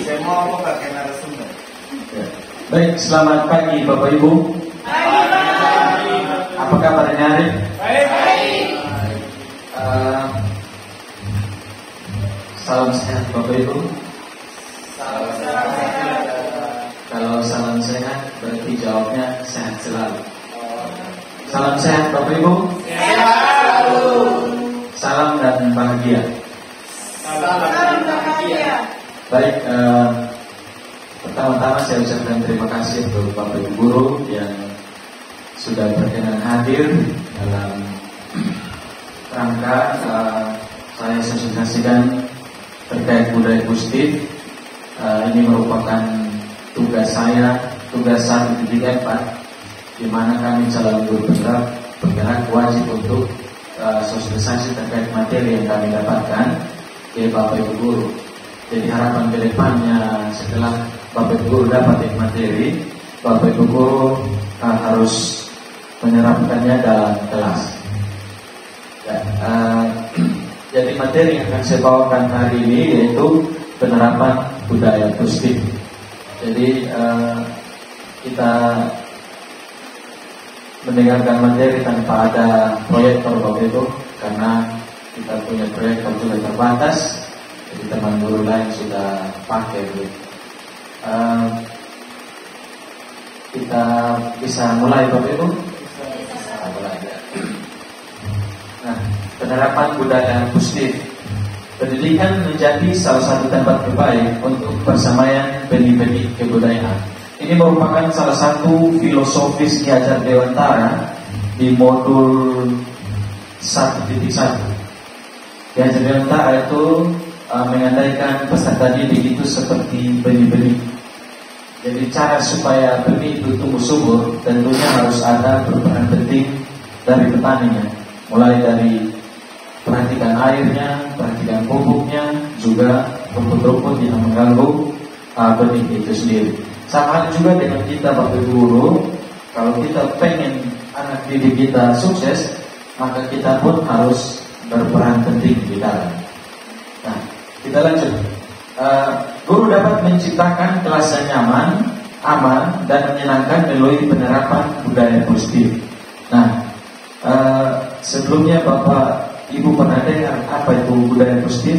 Semua apa pakai narasumber. Ya. Baik, selamat pagi Bapak Ibu. Pagi. Apa kabarnya hari? Baik. Salam sehat Bapak Ibu. Salam sehat. Kalau salam sehat berarti jawabnya sehat selalu. Salam sehat Bapak Ibu. Sehat selalu. Salam dan bahagia. Salam bahagia. Baik, pertama-tama saya ucapkan terima kasih untuk Bapak Ibu Guru yang sudah berkenan hadir dalam rangka saya sosialisasikan terkait budaya positif. Ini merupakan tugas saya, tugas 1.4, di mana kami calon guru bergerak wajib untuk sosialisasi terkait materi yang kami dapatkan ke Bapak Ibu Guru. Jadi harapan ke depannya setelah Bapak Ibu Guru dapat materi, Bapak Ibu Guru harus menerapkannya dalam kelas. Ya, jadi materi yang akan saya bawakan hari ini yaitu penerapan budaya positif. Jadi kita mendengarkan materi tanpa ada proyektor Bapak Ibu, karena kita punya proyektor juga terbatas. Jadi teman guru lain sudah pakai kita bisa mulai Bapak Ibu? Bisa mulai ya. Nah, penerapan budaya positif. Pendidikan menjadi salah satu tempat terbaik untuk persamaan benih-benih kebudayaan. Ini merupakan salah satu filosofis Ki Hajar Dewantara di modul 1.1. Ki Hajar Dewantara itu mengandaikan peserta didik itu seperti benih-benih. Jadi cara supaya benih itu tumbuh subur tentunya harus ada peran penting dari petaninya, mulai dari perhatikan airnya, perhatikan pupuknya, juga rumput-rumput yang mengganggu benih itu sendiri. Sama halnya juga dengan kita Bapak Ibu Guru, kalau kita pengen anak didik kita sukses, maka kita pun harus berperan penting di dalam. Nah, kita lanjut. Guru dapat menciptakan kelas yang nyaman, aman, dan menyenangkan melalui penerapan budaya positif. Nah, sebelumnya Bapak Ibu pernah dengar apa itu budaya positif?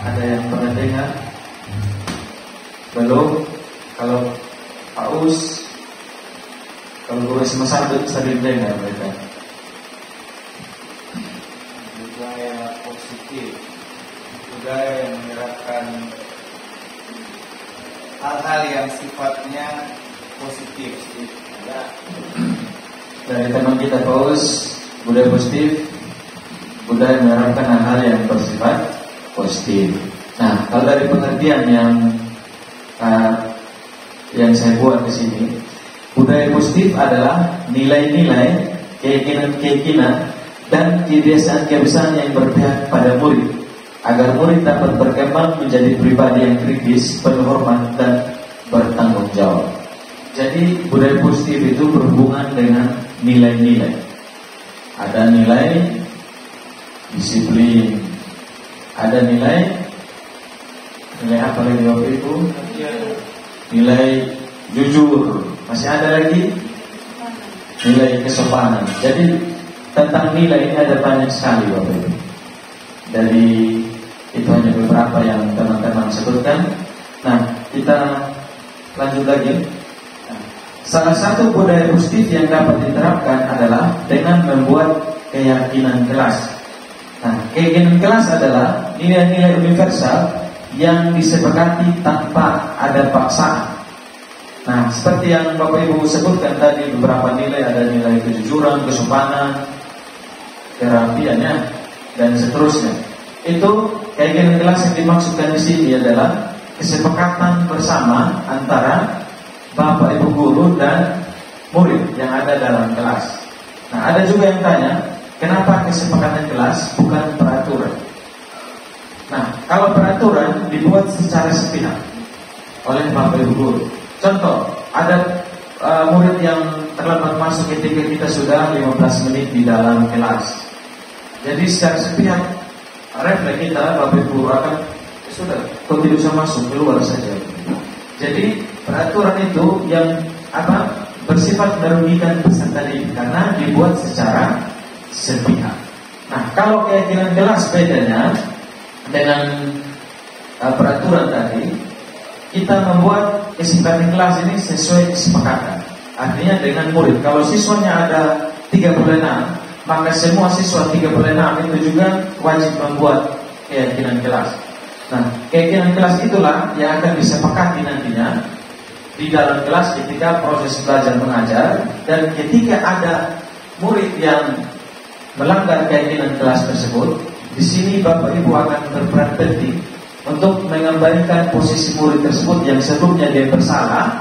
Ada yang pernah dengar? Belum? Kalau Pak Us, kalau guru SMA 1 sering dengar mereka. Budaya positif, budaya yang menerapkan hal-hal yang sifatnya positif. Ada dari teman kita Pak Us, budaya positif, budaya menerapkan hal-hal yang bersifat positif. Nah, kalau dari pengertian yang saya buat di sini, budaya positif adalah nilai-nilai, keyakinan-keyakinan, dan kebiasaan-kebiasaan yang berpihak pada murid, agar murid dapat berkembang menjadi pribadi yang kritis, penuh hormat, dan bertanggung jawab. Jadi budaya positif itu berhubungan dengan nilai-nilai. Ada nilai disiplin, ada nilai apa lagi Bapak Ibu? Nilai jujur, masih ada lagi nilai kesopanan. Jadi tentang nilai ini ada banyak sekali Bapak Ibu. Dari itu hanya beberapa yang teman-teman sebutkan. Nah, kita lanjut lagi. Salah satu budaya positif yang dapat diterapkan adalah dengan membuat keyakinan kelas. Nah, keyakinan kelas adalah nilai-nilai universal yang disepakati tanpa ada paksaan. Nah, seperti yang Bapak Ibu sebutkan tadi, beberapa nilai, ada nilai kejujuran, kesopanan, kerapiannya, dan seterusnya. Itu keyakinan kelas yang dimaksudkan di sini adalah kesepakatan bersama antara Bapak Ibu Guru dan murid yang ada dalam kelas. Nah, ada juga yang tanya, kenapa kesepakatan kelas bukan peraturan? Nah, kalau peraturan dibuat secara sepihak oleh Bapak Ibu Guru. Contoh, ada murid yang terlambat masuk ketika kita sudah 15 menit di dalam kelas. Jadi secara sepihak refleks kita, Bapak Ibu akan sudah, kau tidak usah masuk, keluar saja. Jadi peraturan itu yang bersifat merugikan peserta didik karena dibuat secara sepihak. Nah, kalau keyakinan kelas bedanya dengan peraturan tadi, kita membuat kesepakatan kelas ini sesuai kesepakatan. Artinya dengan murid. Kalau siswanya ada 36, maka semua siswa 36 itu juga wajib membuat keyakinan kelas. Nah, keyakinan kelas itulah yang akan disepakati nantinya di dalam kelas ketika proses belajar mengajar, dan ketika ada murid yang melanggar keyakinan kelas tersebut, di sini Bapak Ibu akan berperan penting untuk mengembalikan posisi murid tersebut yang sebelumnya dia bersalah,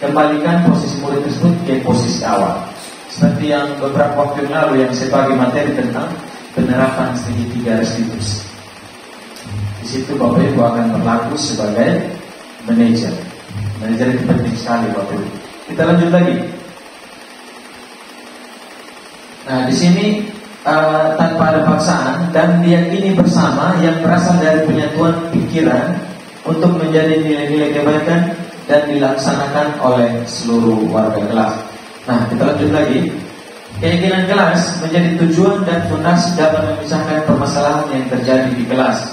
kembalikan posisi murid tersebut ke posisi awal. Seperti yang beberapa waktu yang lalu yang saya bagi materi tentang penerapan segitiga restitusi. Di situ Bapak Ibu akan berlaku sebagai manajer. Manajer itu penting sekali Bapak Ibu. Kita lanjut lagi. Nah, di sini tanpa ada paksaan dan diyakini bersama yang berasal dari penyatuan pikiran untuk menjadi nilai-nilai kebaikan dan dilaksanakan oleh seluruh warga kelas. Nah, kita lanjut lagi. Keyakinan kelas menjadi tujuan dan fondasi dalam memisahkan permasalahan yang terjadi di kelas.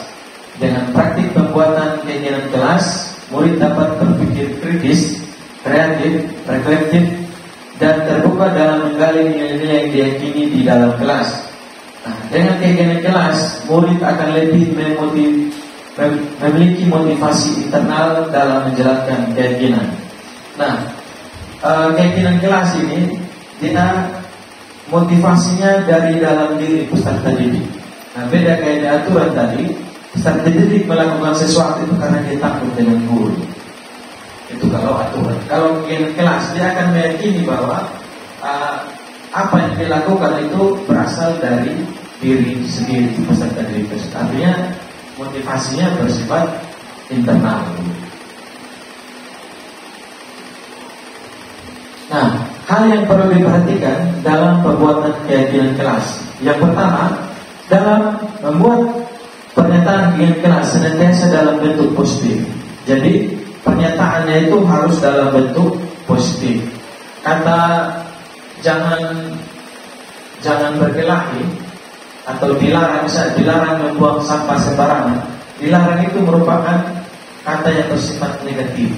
Dengan praktik pembuatan keyakinan kelas, murid dapat berpikir kritis, kreatif, reflektif, dan terbuka dalam menggali nilai-nilai yang diyakini di dalam kelas. Nah, dengan keyakinan kelas, murid akan lebih memiliki motivasi internal dalam menjalankan keyakinan. Nah, keyakinan kelas ini dia motivasinya dari dalam diri peserta didik. Nah, beda kayak aturan tadi. Peserta didik melakukan sesuatu itu karena dia takut dengan guru. Itu kalau aturan. Kalau kelas dia akan meyakini bahwa apa yang dilakukan itu berasal dari diri sendiri peserta didik. Artinya motivasinya bersifat internal. Nah, hal yang perlu diperhatikan dalam pembuatan keyakinan kelas. Yang pertama, dalam membuat pernyataan keyakinan kelas senantiasa dalam bentuk positif. Jadi pernyataannya itu harus dalam bentuk positif. Kata jangan berkelahi atau dilarang, misalnya dilarang membuang sampah sembarangan. Dilarang itu merupakan kata yang bersifat negatif.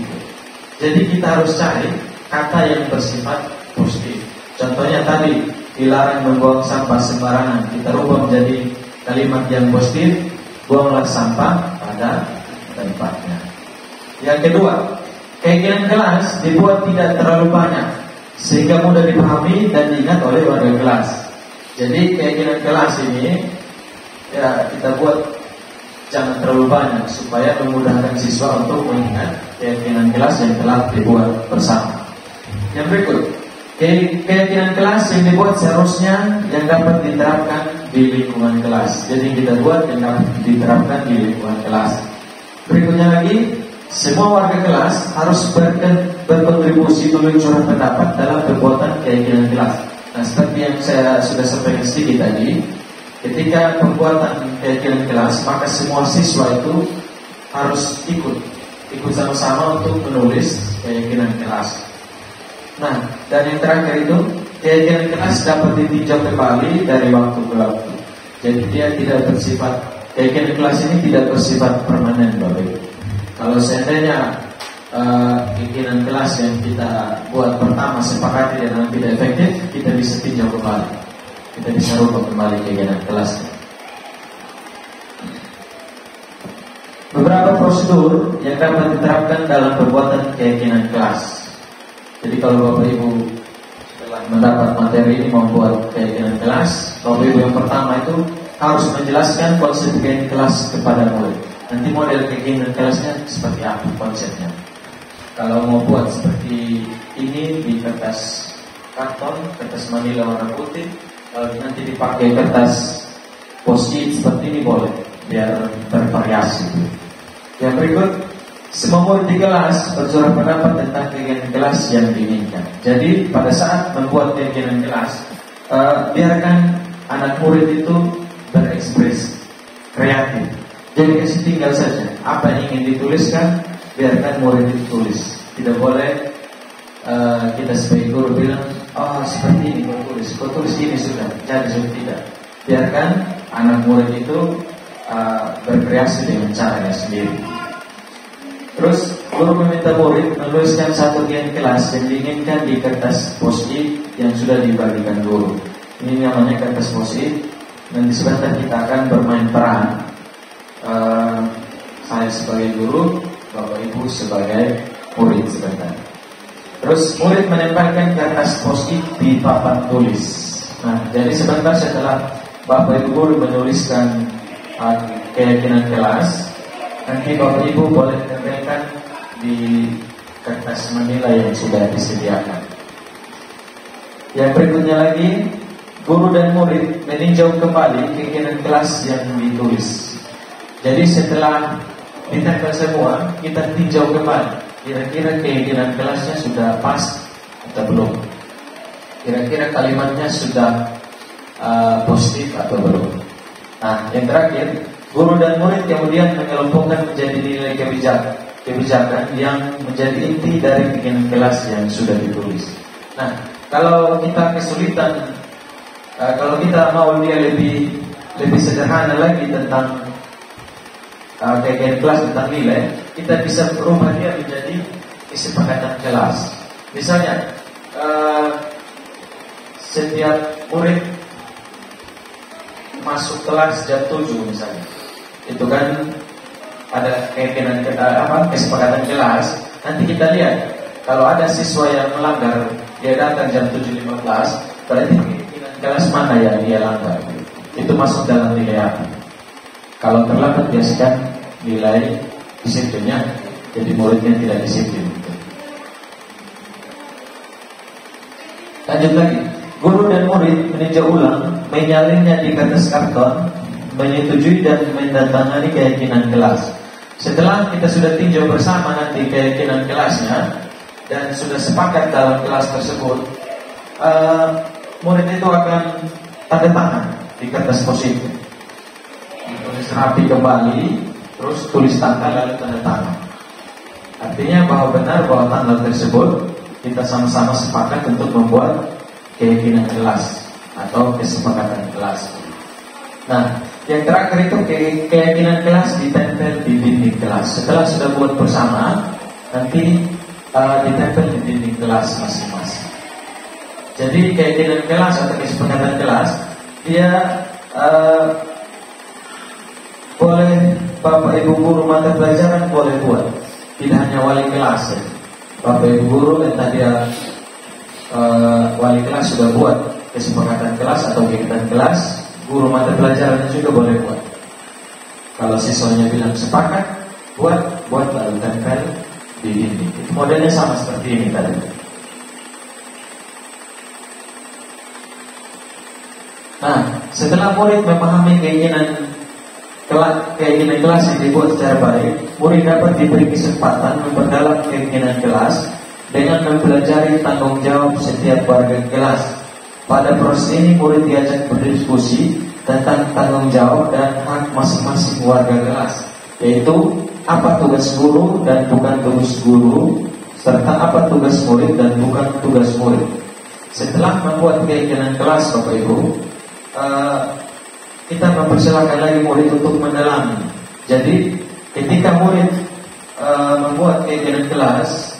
Jadi kita harus cari kata yang bersifat positif. Contohnya tadi dilarang membuang sampah sembarangan, kita rubah menjadi kalimat yang positif. Buanglah sampah pada tempatnya. Yang kedua, keyakinan kelas dibuat tidak terlalu banyak sehingga mudah dipahami dan diingat oleh warga kelas. Jadi keyakinan kelas ini ya kita buat jangan terlalu banyak supaya memudahkan siswa untuk mengingat keyakinan kelas yang telah dibuat bersama. Yang berikut, keyakinan kelas yang dibuat seharusnya yang dapat diterapkan di lingkungan kelas. Jadi kita buat yang dapat diterapkan di lingkungan kelas. Berikutnya lagi, semua warga kelas harus berkontribusi meluncurkan pendapat dalam pembuatan keyakinan kelas. Nah, seperti yang saya sudah sampaikan sedikit tadi, ketika pembuatan keyakinan kelas, maka semua siswa itu harus ikut sama-sama untuk menulis keyakinan kelas. Nah, dan yang terakhir itu keyakinan kelas dapat ditinjau kembali dari waktu ke waktu. Jadi dia tidak bersifat, keyakinan kelas ini tidak bersifat permanen, Bapak. Kalau seandainya keyakinan kelas yang kita buat pertama sepakati dan tidak efektif, kita bisa tinjau kembali, kita bisa rubah kembali keyakinan kelas. Beberapa prosedur yang dapat diterapkan dalam pembuatan keyakinan kelas. Jadi kalau Bapak Ibu setelah mendapat materi ini membuat keyakinan kelas, Bapak Ibu yang pertama itu harus menjelaskan konsep keyakinan kelas kepada murid. Nanti model keyakinan kelasnya seperti apa konsepnya. Kalau mau buat seperti ini di kertas karton, kertas manila warna putih, kalau nanti dipakai kertas post-it seperti ini boleh, biar bervariasi. Yang berikut, semua murid di kelas bersuara pendapat tentang keyakinan kelas yang diinginkan. Jadi pada saat membuat keyakinan kelas, biarkan anak murid itu berekspresi, kreatif. Jadi kasih tinggal saja apa yang ingin dituliskan, biarkan murid itu tulis. Tidak boleh kita sebagai guru bilang, oh seperti ini kau tulis ini sudah, jadi sudah tidak. Biarkan anak murid itu berkreasi dengan caranya sendiri. Terus guru meminta murid menuliskan satu bagian kelas yang diinginkan di kertas post-it yang sudah dibagikan guru. Ini namanya kertas post-it. Nanti sebentar kita akan bermain peran. Saya sebagai guru, Bapak Ibu sebagai murid sebentar. Terus murid menempelkan kertas post-it di papan tulis. Nah, jadi sebentar setelah Bapak Ibu guru menuliskan keyakinan kelas, nanti Bapak Ibu boleh tempelkan di kertas menilai yang sudah disediakan. Yang berikutnya lagi, guru dan murid meninjau kembali keyakinan kelas yang ditulis. Jadi setelah ditempel semua, kita tinjau kembali. Kira-kira keyakinan kelasnya sudah pas atau belum? Kira-kira kalimatnya sudah positif atau belum? Nah, yang terakhir, guru dan murid kemudian mengelompokkan menjadi nilai kebijakan yang menjadi inti dari keyakinan kelas yang sudah ditulis. Nah, kalau kita kesulitan, kalau kita mau dia lebih sederhana lagi tentang keyakinan kelas tentang nilai, kita bisa berubah dia menjadi kesepakatan kelas. Misalnya, setiap murid masuk kelas jam 7 misalnya, itu kan ada keyakinan kesepakatan kelas. Nanti kita lihat, kalau ada siswa yang melanggar, dia datang jam 7.15, berarti keyakinan kelas mana yang dia langgar? Itu masuk dalam nilai apa? Kalau terlambat biasakan nilai disiplinnya, jadi muridnya tidak disiplin. Lanjut lagi, guru dan murid meninjau ulang, menyalinnya di kertas karton, menyetujui dan menandatangani keyakinan kelas. Setelah kita sudah tinjau bersama nanti keyakinan kelasnya dan sudah sepakat dalam kelas tersebut, murid itu akan tanda tangan di kertas post-it. Tulis rapi kembali, terus tulis tanggal lalu tanda tangan. Artinya bahwa benar bahwa tanggal tersebut kita sama-sama sepakat untuk membuat keyakinan kelas atau kesepakatan kelas. Nah, yang terakhir itu keyakinan kelas ditempel di dinding kelas. Setelah sudah buat bersama, nanti ditempel di dinding kelas masing-masing. Jadi keyakinan kelas atau kesepakatan kelas, dia boleh Bapak Ibu guru mata pelajaran boleh buat, tidak hanya wali kelas ya. Bapak Ibu guru yang tadi wali kelas sudah buat kesepakatan kelas atau kegiatan kelas, guru mata pelajaran juga boleh buat. Kalau siswanya bilang sepakat, buat lalu tempel di dinding. Itu modelnya sama seperti ini tadi. Nah, setelah murid memahami keyakinan kelas yang dibuat secara baik, murid dapat diberi kesempatan memperdalam keyakinan kelas dengan mempelajari tanggung jawab setiap warga kelas. Pada proses ini murid diajak berdiskusi tentang tanggung jawab dan hak masing-masing warga kelas, yaitu apa tugas guru dan bukan tugas guru, serta apa tugas murid dan bukan tugas murid. Setelah membuat keyakinan kelas, Bapak Ibu, kita mempersilakan lagi murid untuk mendalami. Jadi ketika murid membuat keyakinan kelas,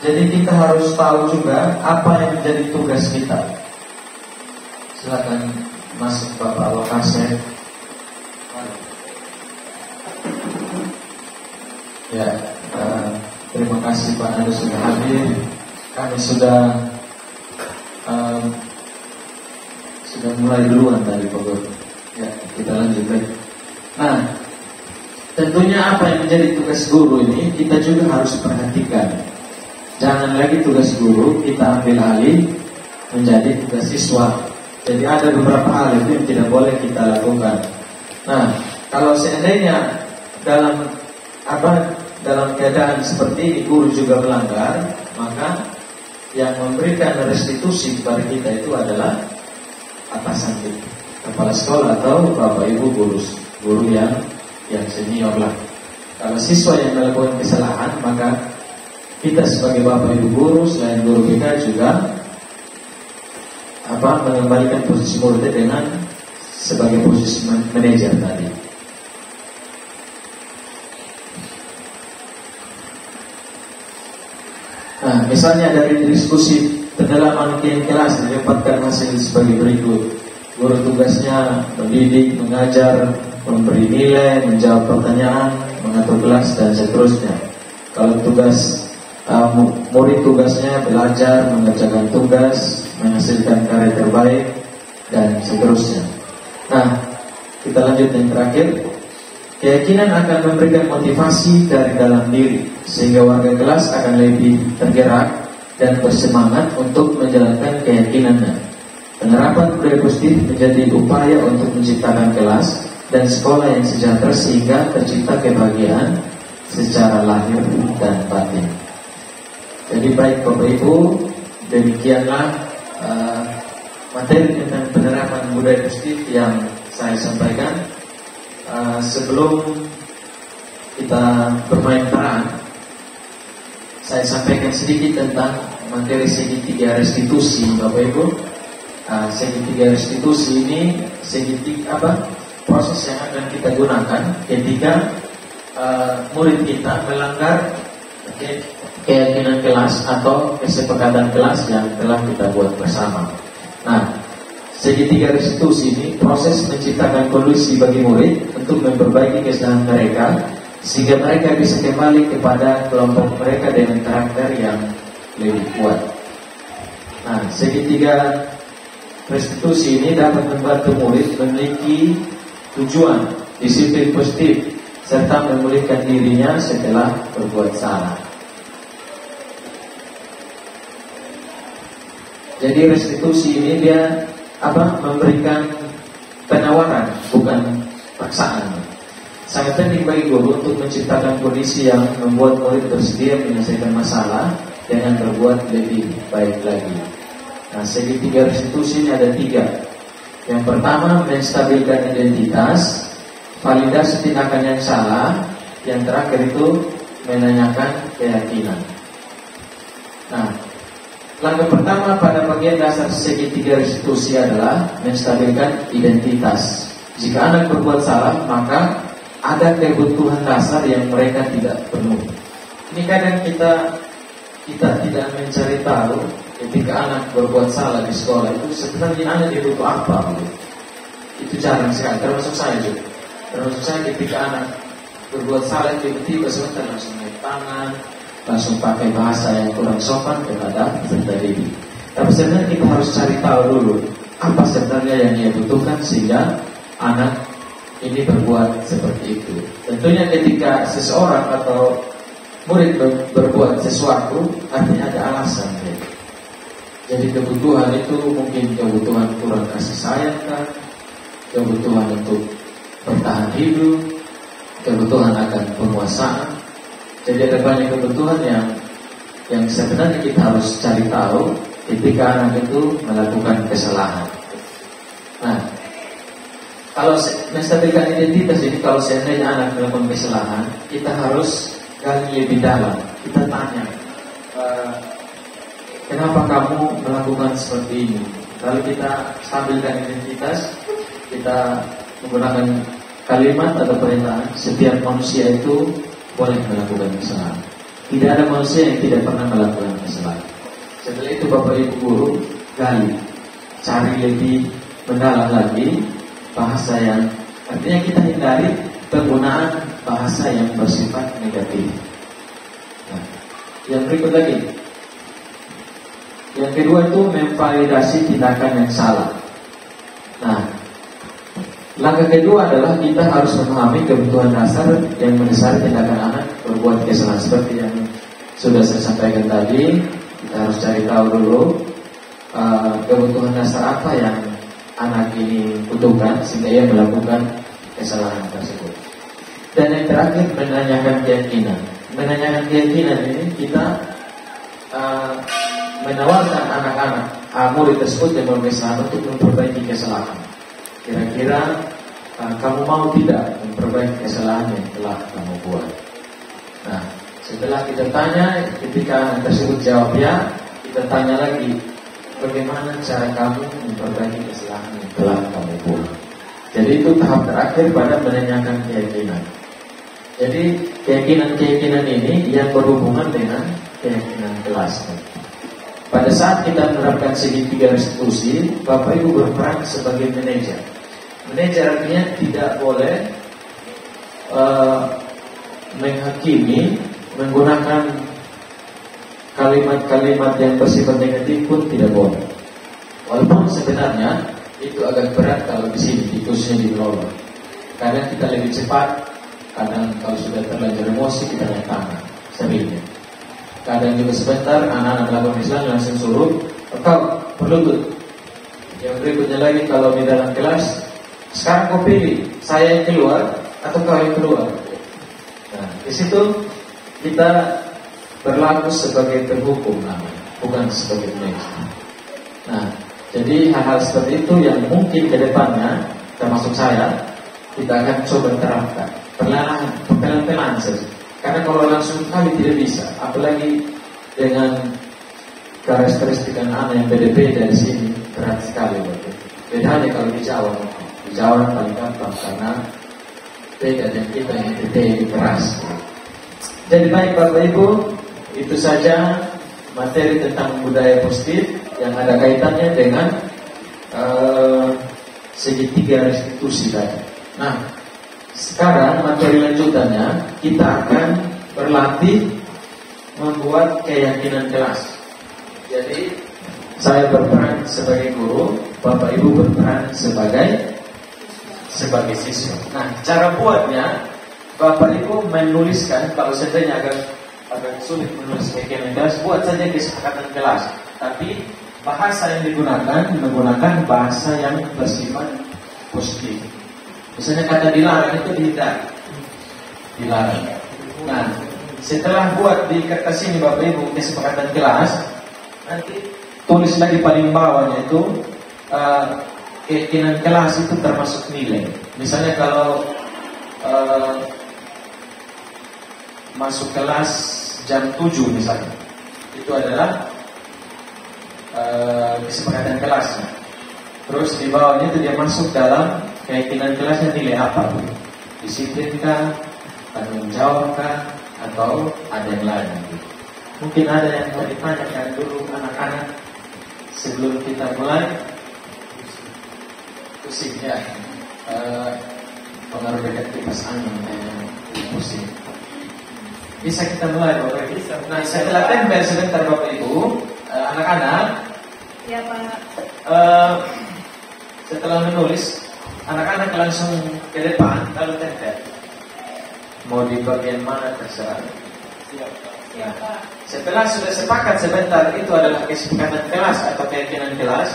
jadi kita harus tahu juga apa yang menjadi tugas kita. Silakan masuk Bapak Wakasek. Ya, terima kasih Pak Nado sudah hadir. Kami sudah mulai duluan dari Bogor. Ya, kita lanjut lagi. Nah, tentunya apa yang menjadi tugas guru ini kita juga harus perhatikan. Jangan lagi tugas guru kita ambil alih menjadi tugas siswa. Jadi ada beberapa hal itu yang tidak boleh kita lakukan. Nah, kalau seandainya dalam keadaan seperti ini guru juga melanggar, maka yang memberikan restitusi kepada kita itu adalah atasan kita, kepala sekolah atau Bapak Ibu guru guru yang senior lah. Kalau siswa yang melakukan kesalahan, maka kita sebagai bapak ibu guru, selain guru kita juga mengembalikan posisi muridnya dengan sebagai posisi manajer tadi. Nah, misalnya dari diskusi pendalaman kelas didapatkan hasil sebagai berikut. Guru tugasnya mendidik, mengajar, memberi nilai, menjawab pertanyaan, mengatur kelas dan seterusnya. Kalau tugas murid tugasnya belajar, mengerjakan tugas, menghasilkan karya terbaik dan seterusnya. Nah, kita lanjut yang terakhir. Keyakinan akan memberikan motivasi dari dalam diri, sehingga warga kelas akan lebih tergerak dan bersemangat untuk menjalankan keyakinannya. Penerapan budaya positif menjadi upaya untuk menciptakan kelas dan sekolah yang sejahtera sehingga tercipta kebahagiaan secara lahir dan batin. Jadi baik Bapak Ibu, demikianlah materi tentang penerapan budaya positif yang saya sampaikan. Sebelum kita bermain peran, saya sampaikan sedikit tentang materi segitiga restitusi, Bapak Ibu. Segitiga restitusi ini proses yang akan kita gunakan ketika murid kita melanggar keyakinan kelas atau kesepakatan kelas yang telah kita buat bersama. Nah, segitiga restitusi ini proses menciptakan kondisi bagi murid untuk memperbaiki kesalahan mereka sehingga mereka bisa kembali kepada kelompok mereka dengan karakter yang lebih kuat. Nah, segitiga restitusi ini dapat membantu murid memiliki tujuan, disiplin positif, serta memulihkan dirinya setelah berbuat salah. Jadi restitusi ini dia memberikan penawaran, bukan paksaan. Sangat penting bagi guru untuk menciptakan kondisi yang membuat murid bersedia menyelesaikan masalah dengan berbuat lebih baik lagi. Nah, segitiga restitusi ini ada 3. Yang pertama, menstabilkan identitas, validasi tindakan yang salah. Yang terakhir itu menanyakan keyakinan. Nah, langkah pertama pada bagian dasar segitiga restitusi adalah menstabilkan identitas. Jika anak berbuat salah, maka ada kebutuhan dasar yang mereka tidak penuhi. Ini kadang kita tidak mencari tahu ketika anak berbuat salah di sekolah itu sebenarnya anak dia butuh apa. Itu jarang sekali, termasuk saya juga. Termasuk saya ketika anak berbuat salah tiba-tiba sebentar langsung naik tangan, langsung pakai bahasa yang kurang sopan kepada peserta didik. Tapi sebenarnya kita harus cari tahu dulu apa sebenarnya yang dia butuhkan sehingga anak ini berbuat seperti itu. Tentunya ketika seseorang atau murid berbuat sesuatu, artinya ada alasan. Jadi kebutuhan itu mungkin kebutuhan kurang kasih sayang kan, kebutuhan untuk bertahan hidup, kebutuhan akan penguasaan. Jadi ada banyak kebutuhan yang sebenarnya kita harus cari tahu ketika anak itu melakukan kesalahan. Nah, kalau menstabilkan identitas ini, kalau seandainya anak melakukan kesalahan, kita harus gali lebih dalam. Kita tanya, kenapa kamu melakukan seperti ini? Lalu kita stabilkan identitas, kita menggunakan kalimat atau perintah. Setiap manusia itu boleh melakukan kesalahan. Tidak ada manusia yang tidak pernah melakukan kesalahan. Setelah itu Bapak Ibu guru gali, cari lebih mendalam lagi bahasa yang artinya kita hindari penggunaan bahasa yang bersifat negatif. Nah, yang berikut lagi, yang kedua itu memvalidasi tindakan yang salah. Nah, langkah kedua adalah kita harus memahami kebutuhan dasar yang mendasari tindakan anak berbuat kesalahan. Seperti yang sudah saya sampaikan tadi, kita harus cari tahu dulu kebutuhan dasar apa yang anak ini butuhkan sehingga ia melakukan kesalahan tersebut. Dan yang terakhir, menanyakan keyakinan. Menanyakan keyakinan ini kita menawarkan anak-anak murid tersebut yang berkesalahan untuk memperbaiki kesalahan. Kira-kira kamu mau tidak memperbaiki kesalahan yang telah kamu buat. Nah, setelah kita tanya, ketika anak tersebut jawab ya, kita tanya lagi, bagaimana cara kamu memperbaiki kesalahan yang telah kamu buat. Jadi itu tahap terakhir pada menanyakan keyakinan. Jadi keyakinan-keyakinan ini yang berhubungan dengan keyakinan kelas. Pada saat kita menerapkan segitiga restitusi, Bapak Ibu berperan sebagai manajer. Manajer artinya tidak boleh menghakimi menggunakan kalimat-kalimat yang bersifat negatif pun tidak boleh. Walaupun sebenarnya itu agak berat kalau di sini, khususnya di Melolo. Karena kita lebih cepat, kadang kalau sudah terlanjur emosi kita naik tangan, seringnya. Kadang juga sebentar anak-anak melakukan Islam langsung suruh, kau berlutut. Yang berikutnya lagi kalau di dalam kelas, sekarang kau pilih, saya yang keluar atau kau yang keluar. Nah, di situ kita berlaku sebagai penghukum namanya, bukan sebagai manajer. Nah, jadi hal-hal seperti itu yang mungkin ke depannya, termasuk saya, kita akan coba terapkan pelan-pelan saja. Karena kalau langsung kali tidak bisa, apalagi dengan karakteristik anak yang beda-beda di sini berat sekali. Bedanya kalau di Jawa paling gampang karena beda dan kita yang lebih keras. Jadi baik Bapak Ibu, itu saja materi tentang budaya positif yang ada kaitannya dengan segitiga restitusi tadi. Nah, sekarang materi lanjutannya kita akan berlatih membuat keyakinan kelas. Jadi saya berperan sebagai guru, Bapak Ibu berperan sebagai siswa. Nah, cara buatnya Bapak Ibu menuliskan, kalau seandainya agak sulit menulis keyakinan kelas, buat saja kesepakatan kelas. Tapi bahasa yang menggunakan bahasa yang bersifat positif. Misalnya kata dilarang itu dilarang. Nah, setelah buat di kertas ini Bapak Ibu kesepakatan kelas, nanti tulis lagi paling bawahnya itu keyakinan kelas itu termasuk nilai. Misalnya kalau masuk kelas jam 7 misalnya, itu adalah kesepakatan kelasnya. Terus di bawahnya itu dia masuk dalam keyakinan kelasnya nilai apa? Disiplinkah, tanggung jawabkah, atau ada yang lain? Mungkin ada yang mau ditanyakan dulu anak-anak sebelum kita mulai. Pusing ya, pengaruh dekat kipas angin pusing. Bisa kita mulai Bapak Ibu? Nah, setelah tempel sebentar Bapak Ibu, anak-anak. Ya Pak. Setelah menulis, anak-anak langsung ke depan lalu tempel. Mau di bagian mana terserah. Ya. Setelah sudah sepakat sebentar itu adalah kesepakatan kelas atau keyakinan kelas,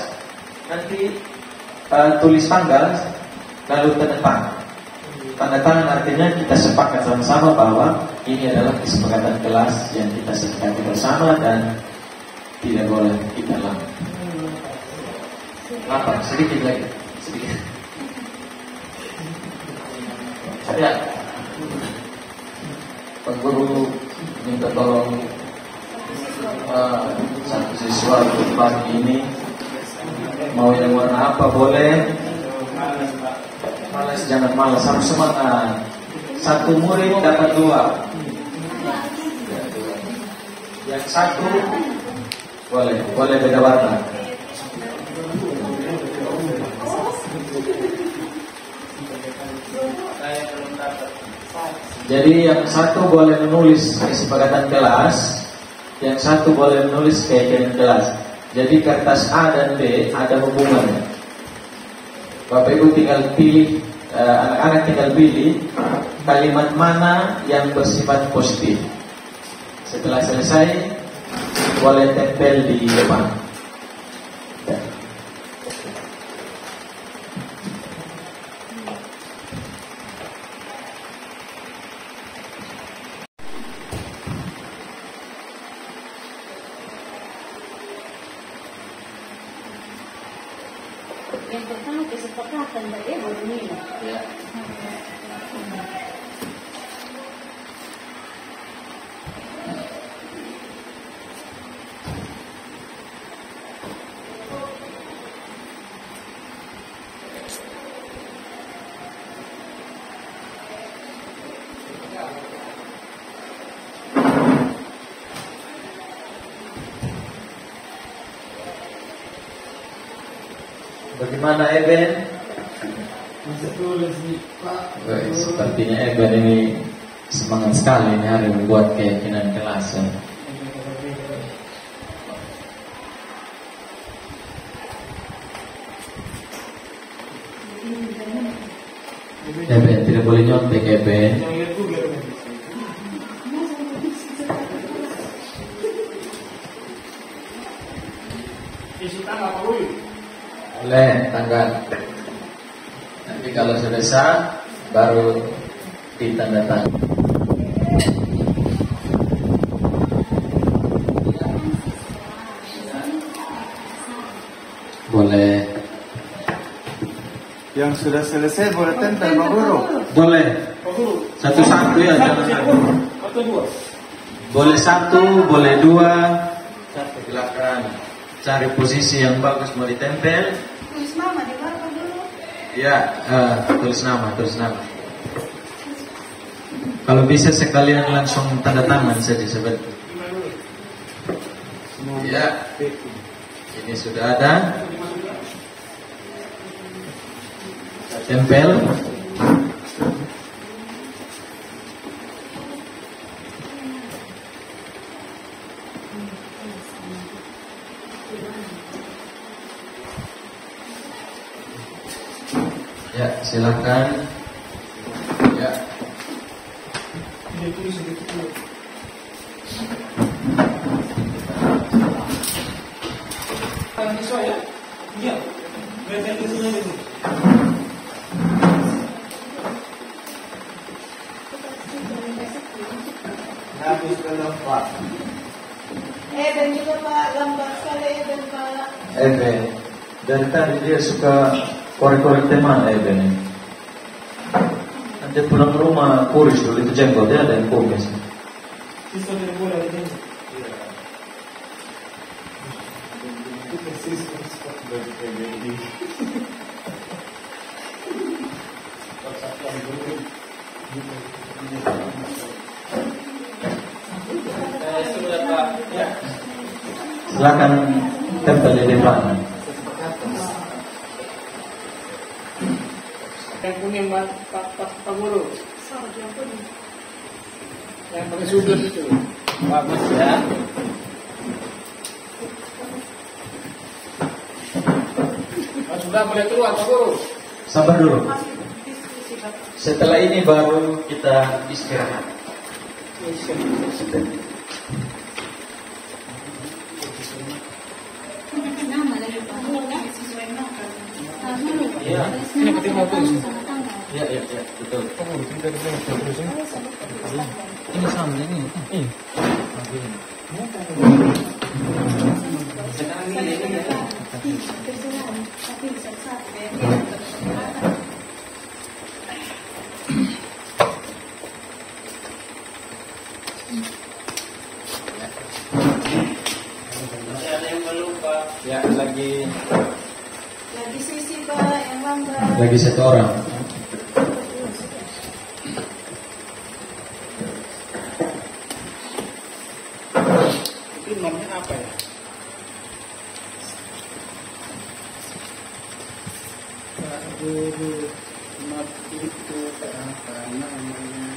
nanti tulis tanggal lalu tanda tangan. Tanda tangan artinya kita sepakat sama-sama bahwa ini adalah kesepakatan kelas yang kita sepakati bersama dan tidak boleh kita langgar. Apa? Sedikit lagi. Sedikit. Ada. Pak Guru minta tolong satu siswa untuk pagi ini mau yang warna apa boleh? Malas jangan malas, harus semangat. Satu murid dapat 2. Yang satu boleh beda warna. Jadi yang satu boleh menulis kesepakatan kelas, yang satu boleh menulis keyakinan kelas. Jadi kertas A dan B ada hubungannya. Bapak Ibu tinggal pilih, anak-anak tinggal pilih kalimat mana yang bersifat positif. Setelah selesai, boleh tempel di depan. Yang yang pertama kesepakatan dari baru nilai. Ya. Bagaimana Eben? Sepertinya Eben ini semangat sekali ini hari membuat keyakinan kelas. Eben tidak boleh nyontek Eben. Boleh tanggal. Nanti kalau sudah sah baru ditandatangani. Boleh. Yang sudah selesai boleh tempel Pak Guru. Boleh. Satu-satu ya, jangan satu. Boleh satu, boleh dua. Silakan cari posisi yang bagus mau ditempel. Tulis nama di mana dulu? Ya, tulis nama. Kalau bisa sekalian langsung tanda tangan saja sebentar. Ya, ini sudah ada. Tempel. Ya, silakan. Ya. Habis berlompat. Dan juga Pak, lambat sekali dan Pak. Eben, dari tadi dia suka korek-korek teman Eben. Nanti pulang ke rumah kuris dulu itu jenggot dia ada yang kumis. Silakan tempel di depan. Yang kuning Pak Guru. Sama yang kuning. Yang pakai sudut itu. Bagus ya. Sudah boleh keluar Pak Guru. Sabar dulu. Masih diskusi Pak. Setelah ini baru kita istirahat. Nama dari Pak sesuai nama. Iya. Ini penting mau tulis. Iya, betul. Ini sama ini. Ya, lagi sisi Pak yang lambat. lagi satu orang. Itu nomornya apa ya? Pak Guru, map itu apa namanya?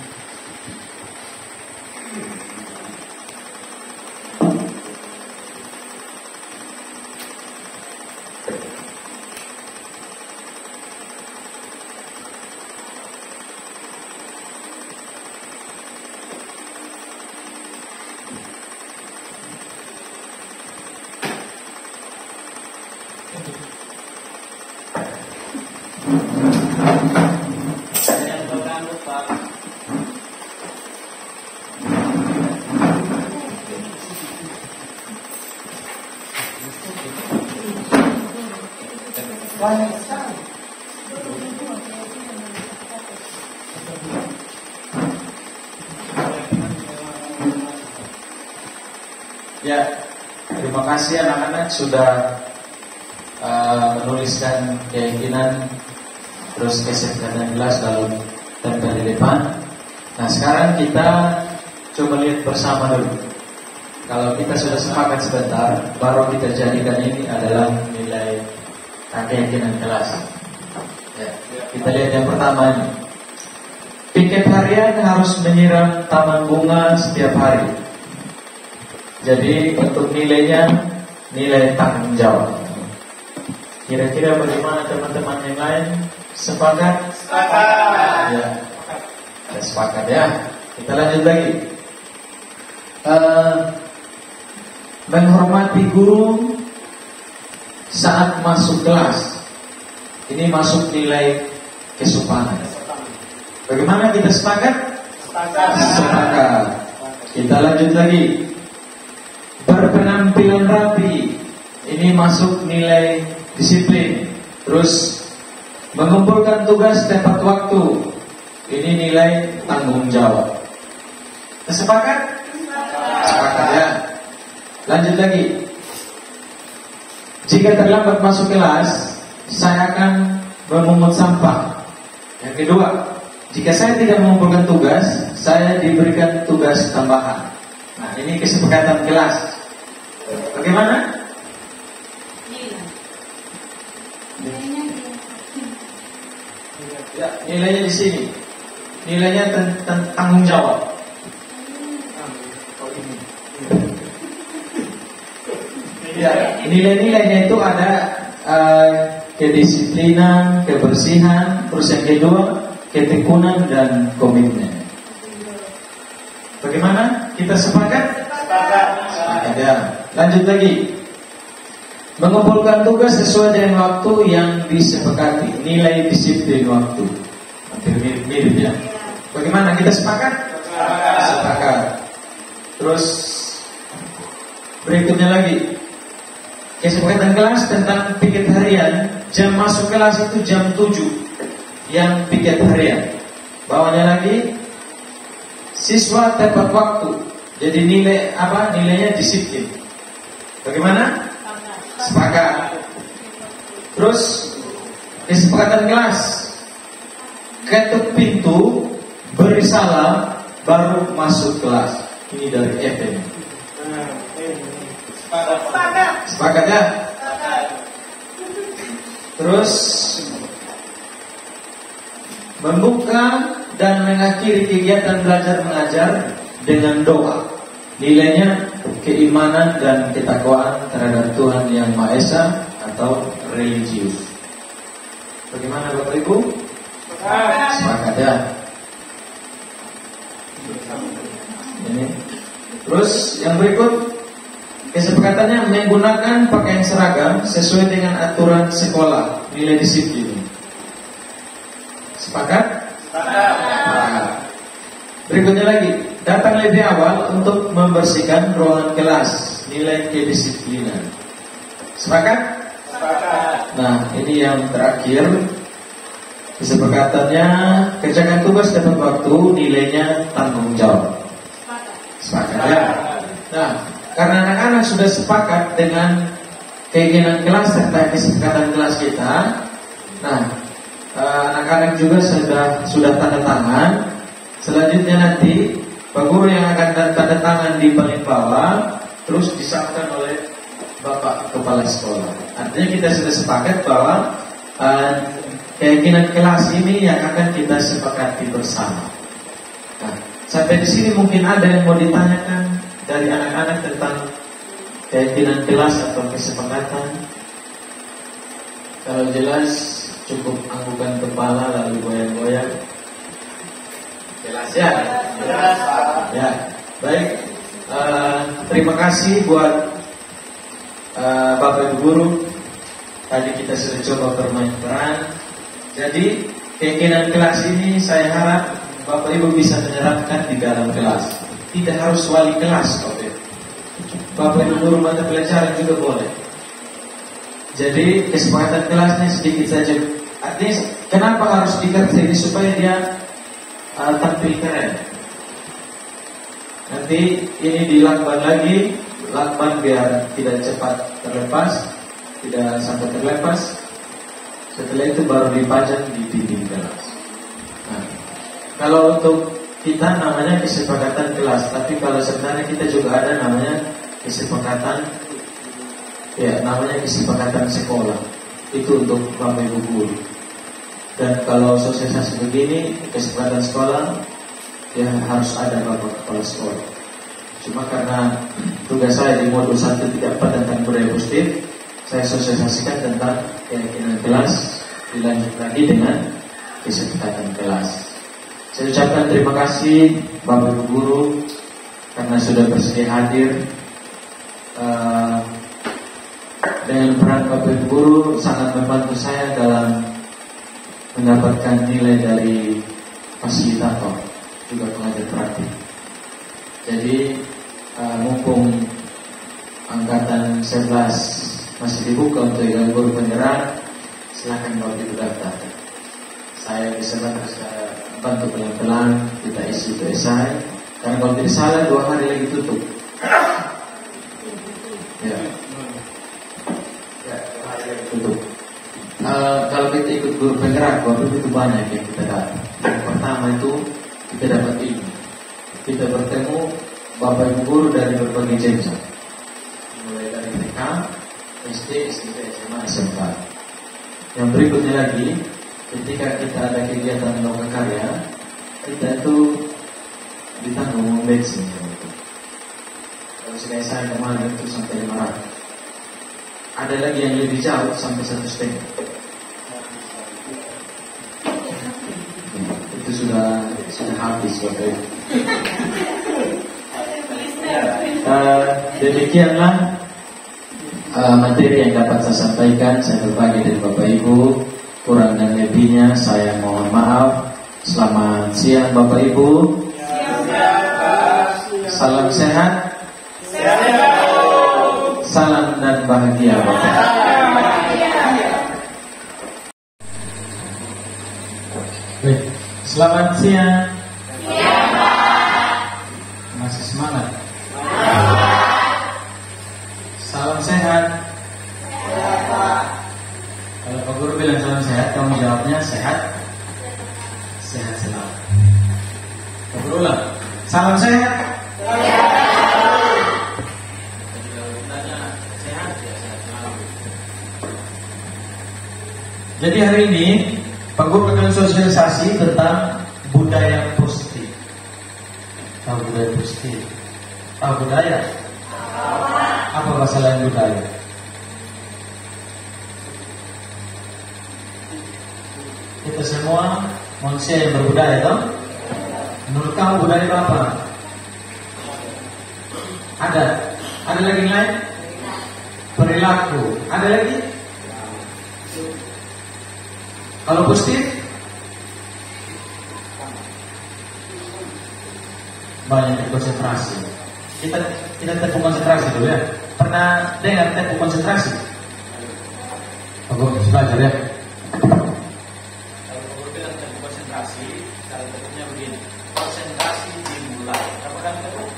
Banyak sekali. Ya, terima kasih anak-anak sudah menuliskan keyakinan, terus kesepakatan kelas lalu tempel di depan. Nah, sekarang kita coba lihat bersama dulu. Kalau kita sudah sepakat sebentar, baru kita jadikan ini adalah nilai keyakinan kelas. Ya, kita lihat yang pertama ini. Piket harian harus menyiram taman bunga setiap hari. Jadi untuk nilainya nilai tanggung jawab. Kira-kira bagaimana teman-teman yang lain? Sepakat? Sepakat. Ya, sepakat ya. Kita lanjut lagi. Menghormati guru saat masuk kelas. Ini masuk nilai kesopanan. Bagaimana kita sepakat? Sepakat. Kita lanjut lagi. Berpenampilan rapi. Ini masuk nilai disiplin. Terus mengumpulkan tugas tepat waktu. Ini nilai tanggung jawab. Sepakat? Sepakat ya. Lanjut lagi. Jika terlambat masuk kelas, saya akan memungut sampah. Yang kedua, jika saya tidak mengumpulkan tugas, saya diberikan tugas tambahan. Nah, ini kesepakatan kelas. Bagaimana? Ya, nilainya di sini. Nilainya tanggung jawab. Ya, nilai-nilainya itu ada kedisiplinan, kebersihan, terus yang kedua ketekunan dan komitmen. Bagaimana? Kita sepakat? Sepakat ya. Lanjut lagi. Mengumpulkan tugas sesuai dengan waktu yang disepakati. Nilai disiplin waktu. Hampir mirip ya. Bagaimana? Kita sepakat? Sepakat. Terus berikutnya lagi. Kesepakatan kelas tentang piket harian. Jam masuk kelas itu jam 7. Yang piket harian. Bawahnya lagi siswa tepat waktu. Jadi nilai apa? Nilainya disiplin. Bagaimana? Sepakat. Terus kesepakatan kelas. Ketuk pintu, beri salam, baru masuk kelas. Ini dari FM. Sepakat ya? Terus membuka dan mengakhiri kegiatan belajar mengajar dengan doa. Nilainya keimanan dan ketakwaan terhadap Tuhan Yang Maha Esa atau religius. Bagaimana Bapak Ibu? Sepakat ya? Ini. Terus yang berikut, kesepakatannya menggunakan pakaian seragam sesuai dengan aturan sekolah, nilai disiplin. Sepakat? Sepakat. Berikutnya lagi, datang lebih awal untuk membersihkan ruangan kelas, nilai kedisiplinan. Sepakat? Sepakat. Nah, ini yang terakhir. Kesepakatannya kerjakan tugas tepat waktu, nilainya tanggung jawab. Sepakat ya? Nah, karena anak-anak sudah sepakat dengan keinginan kelas serta kesepakatan kelas kita, nah, anak-anak juga sudah tanda tangan. Selanjutnya nanti Pak Guru yang akan tanda tangan di paling bawah, terus disahkan oleh Bapak Kepala Sekolah. Artinya kita sudah sepakat bahwa keyakinan kelas ini yang akan kita sepakati bersama. Nah, sampai di sini mungkin ada yang mau ditanyakan dari anak-anak tentang keyakinan kelas atau kesepakatan. Kalau jelas cukup anggukan kepala lalu goyang-goyang. Jelas ya? Jelas Pak. Ya, baik. Terima kasih buat Bapak Ibu Guru. Tadi kita sudah coba bermain peran. Jadi keyakinan kelas ini saya harap Bapak Ibu bisa menerapkan di dalam kelas. Tidak harus wali kelas, Bapak Ibu Guru mata pelajaran juga boleh. Jadi kesepakatan kelasnya sedikit saja. Artinya kenapa harus dikerjain supaya dia tampil keren. Nanti ini dilakban lagi, lakban biar tidak cepat terlepas, tidak sampai terlepas. Setelah itu baru dipajang di dinding kelas. Nah, kalau untuk kita namanya kesepakatan kelas, tapi kalau sebenarnya kita juga ada namanya kesepakatan, ya namanya kesepakatan sekolah. Itu untuk Bapak Ibu guru. Dan kalau sosialisasi begini, kesepakatan sekolah, ya harus ada Bapak Kepala Sekolah. Cuma karena tugas saya di modul 1 tidak tentang budaya positif, saya sosialisasikan tentang keyakinan kelas, dilanjut lagi dengan kesepakatan kelas. Saya ucapkan terima kasih Bapak Ibu guru karena sudah bersedia hadir. Dengan peran Bapak Ibu guru sangat membantu saya dalam mendapatkan nilai dari fasilitator juga pengajar praktik. Jadi mumpung angkatan 11 masih dibuka untuk guru penggerak, silakan Bapak Ibu daftar. Saya bisa bantu pelan-pelan kita isi itu esai. Karena kalau tidak salah 2 hari lagi tutup. Ya. Ya, 2 hari lagi tutup. Kalau kita ikut guru penggerak, Bapak Ibu itu banyak yang kita dapat. Yang pertama itu kita dapat ilmu. Kita bertemu Bapak Ibu guru dari berbagai jenjang, mulai dari TK, SD, SMP, SMA, SMK. Yang berikutnya lagi, ketika kita ada kegiatan lokakarya, kita itu ditanggung bensin. Kalau saya kemarin itu sampai 500. Ada lagi yang lebih jauh sampai 1,5. Itu sudah habis Bapak Ibu. Demikianlah materi yang dapat saya sampaikan. Saya berbagi dari Bapak Ibu. Kurang dan lebihnya saya mohon maaf. Selamat siang Bapak Ibu. Salam sehat. Salam dan bahagia Bapak. Selamat siang. Masih semangat? Salam sehat. Kalau Pak Guru bilang salam sehat, kamu jawabnya sehat. Sehat selalu. Pak Guru ulang. Salam sehat. Jadi hari ini Pak Guru akan sosialisasi tentang budaya positif. Tahu budaya positif? Tahu budaya? Apa bahasa lain budaya? Kita semua manusia yang berbudaya, toh? Menurut kamu budaya apa? Ada lagi lain? Perilaku. Ada lagi? Kalau positif? Banyak konsentrasi. Kita tempuh konsentrasi dulu ya. Pernah dengar tempuh konsentrasi? Aku belajar ya. Kalau bilang tempuh konsentrasi, cara tempuhnya begini. Konsentrasi dimulai. Apa kan tempuh?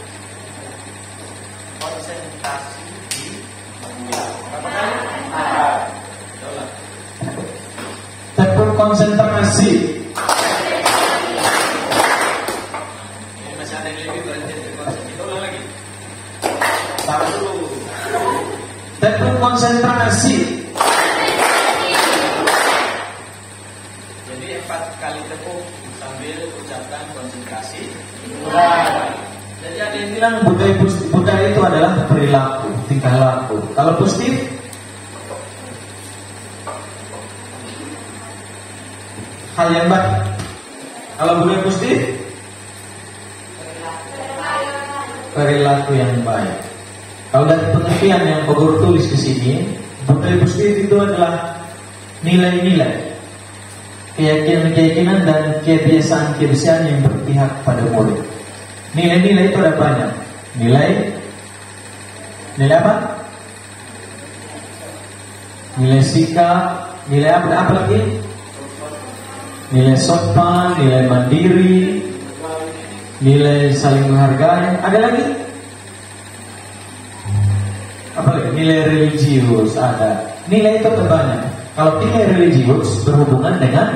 Konsentrasi dimulai. Apa kan? Tempuh konsentrasi. Tempuh konsentrasi. Jadi 4 kali tempuh sambil ucapkan konsentrasi. Jadi ada yang bilang budaya itu adalah perilaku, tingkah laku. Kalau positif, hal yang baik. Kalau budaya positif, perilaku yang baik. Kalau dari pengertian yang Pak Guru tulis di sini, budaya positif itu adalah nilai-nilai, keyakinan-keyakinan dan kebiasaan-kebiasaan yang berpihak pada murid. Nilai-nilai itu ada banyak. Nilai apa? Nilai sikap, nilai apa lagi? Nilai sopan, nilai mandiri, nilai saling menghargai. Ada lagi? nilai religius ada. Nilai itu banyak. Kalau nilai religius berhubungan dengan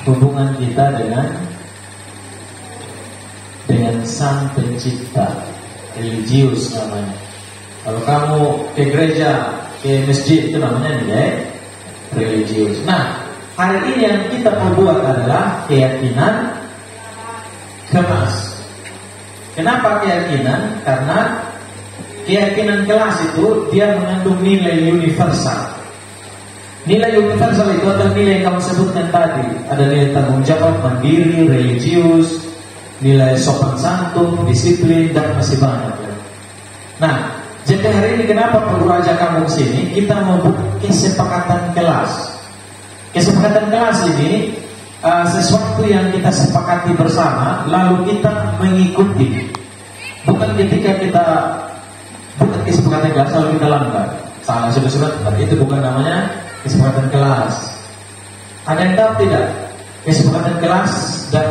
hubungan kita dengan Sang Pencipta, religius namanya. Kalau kamu ke gereja, ke masjid, itu namanya nilai religius. Nah, hari ini yang kita perbuat adalah keyakinan kelas. Kenapa keyakinan? Karena keyakinan kelas itu dia mengandung nilai universal. Nilai universal itu adalah nilai yang kamu sebutkan tadi. Ada nilai tanggung jawab, mandiri, religius, nilai sopan santun, disiplin, dan masih banyak. Nah, jadi hari ini kenapa perlu ajak kamu ke sini? Kita membuat kesepakatan kelas. Kesepakatan kelas ini sesuatu yang kita sepakati bersama, lalu kita mengikuti. Bukan ketika kita bukan kesepakatan kelas lalu kita langgar. Salah sudah itu bukan namanya kesepakatan kelas. Ada yang tahu tidak kesepakatan kelas dan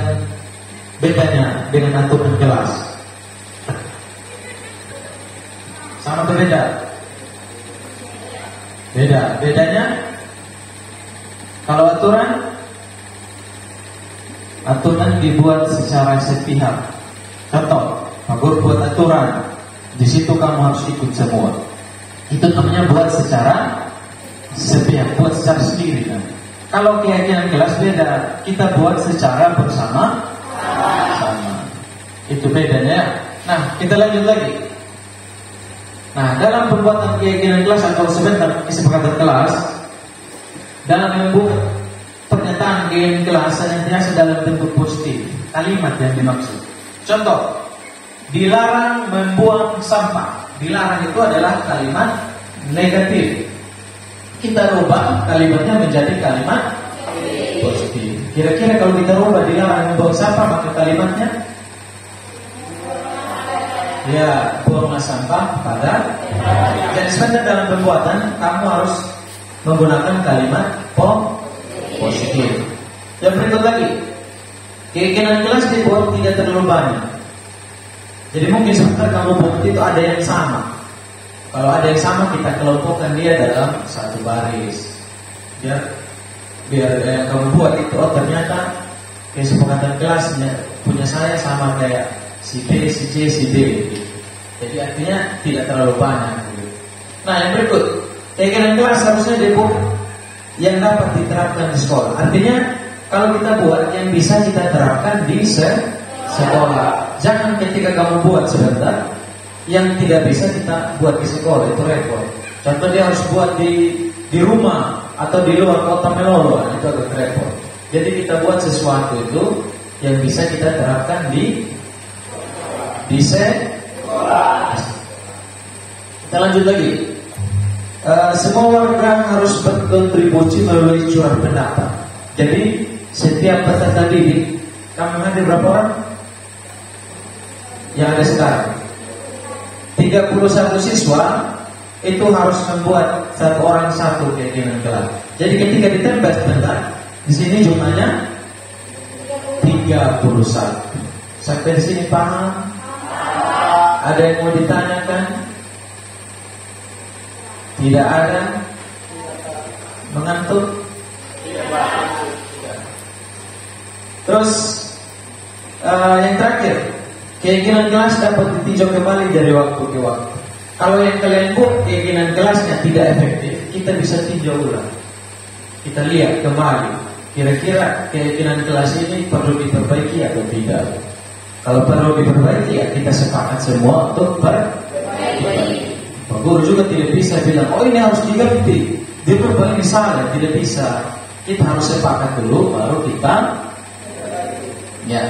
bedanya dengan aturan kelas? Sama atau beda? Beda. Bedanya kalau aturan dibuat secara sepihak. Contoh, Pak buat aturan, di situ kamu harus ikut semua. Itu namanya buat secara sepihak, buat secara sendiri kan. Kalau keyakinan kelas beda, kita buat secara bersama. Itu bedanya. Nah, kita lanjut lagi. Nah, dalam pembuatan keyakinan kelas atau sebentar kesepakatan kelas, dalam membuat pernyataan keyakinan kelas senantiasa dalam bentuk positif, kalimat yang dimaksud. Contoh, dilarang membuang sampah. Dilarang itu adalah kalimat negatif. Kita rubah kalimatnya menjadi kalimat positif. Kira-kira kalau kita rubah dilarang membuang sampah, maka kalimatnya ya, buanglah sampah pada. Jadi sebenarnya dalam pembuatan kamu harus menggunakan kalimat positif. Yang berikut lagi, keyakinan kelas dibuat tidak terlalu banyak. Jadi mungkin sebentar kamu buat itu ada yang sama. Kalau ada yang sama, kita kelompokkan dia dalam satu baris. Biar yang kamu buat itu, oh ternyata kesepakatan kelasnya punya saya sama kayak si B, si C, si D. Jadi artinya tidak terlalu banyak. Nah, yang berikut, keyakinan kelas harusnya dibuat yang dapat diterapkan di sekolah. Artinya kalau kita buat yang bisa kita terapkan di sekolah. Jangan ketika kamu buat sebentar, yang tidak bisa kita buat di sekolah, itu repot. Contoh dia harus buat di rumah atau di luar kota Melolo, itu agak repot. Jadi kita buat sesuatu itu yang bisa kita terapkan di sekolah. Kita lanjut lagi. Semua warga harus berkontribusi melalui curah pendapat. Jadi setiap peserta didik, kamu hadir berapa orang? Yang ada sekarang 31 siswa itu harus membuat satu orang satu keyakinan kelas. Jadi ketika ditambah sebentar, di sini jumlahnya 31. Sampai di sini paham? Ada yang mau ditanyakan? Tidak ada? Mengantuk? Terus yang terakhir, keyakinan kelas dapat ditinjau kembali dari waktu ke waktu. Kalau yang kalian buat keyakinan kelasnya tidak efektif, kita bisa tinjau ulang. Kita lihat kembali, kira-kira keyakinan kelas ini perlu diperbaiki atau tidak. Kalau perlu diperbaiki, ya kita sepakat semua untuk perbaiki. Pak Guru juga tidak bisa bilang, oh ini harus diganti, diperbaiki salah, tidak bisa. Kita harus sepakat dulu, baru kita ya.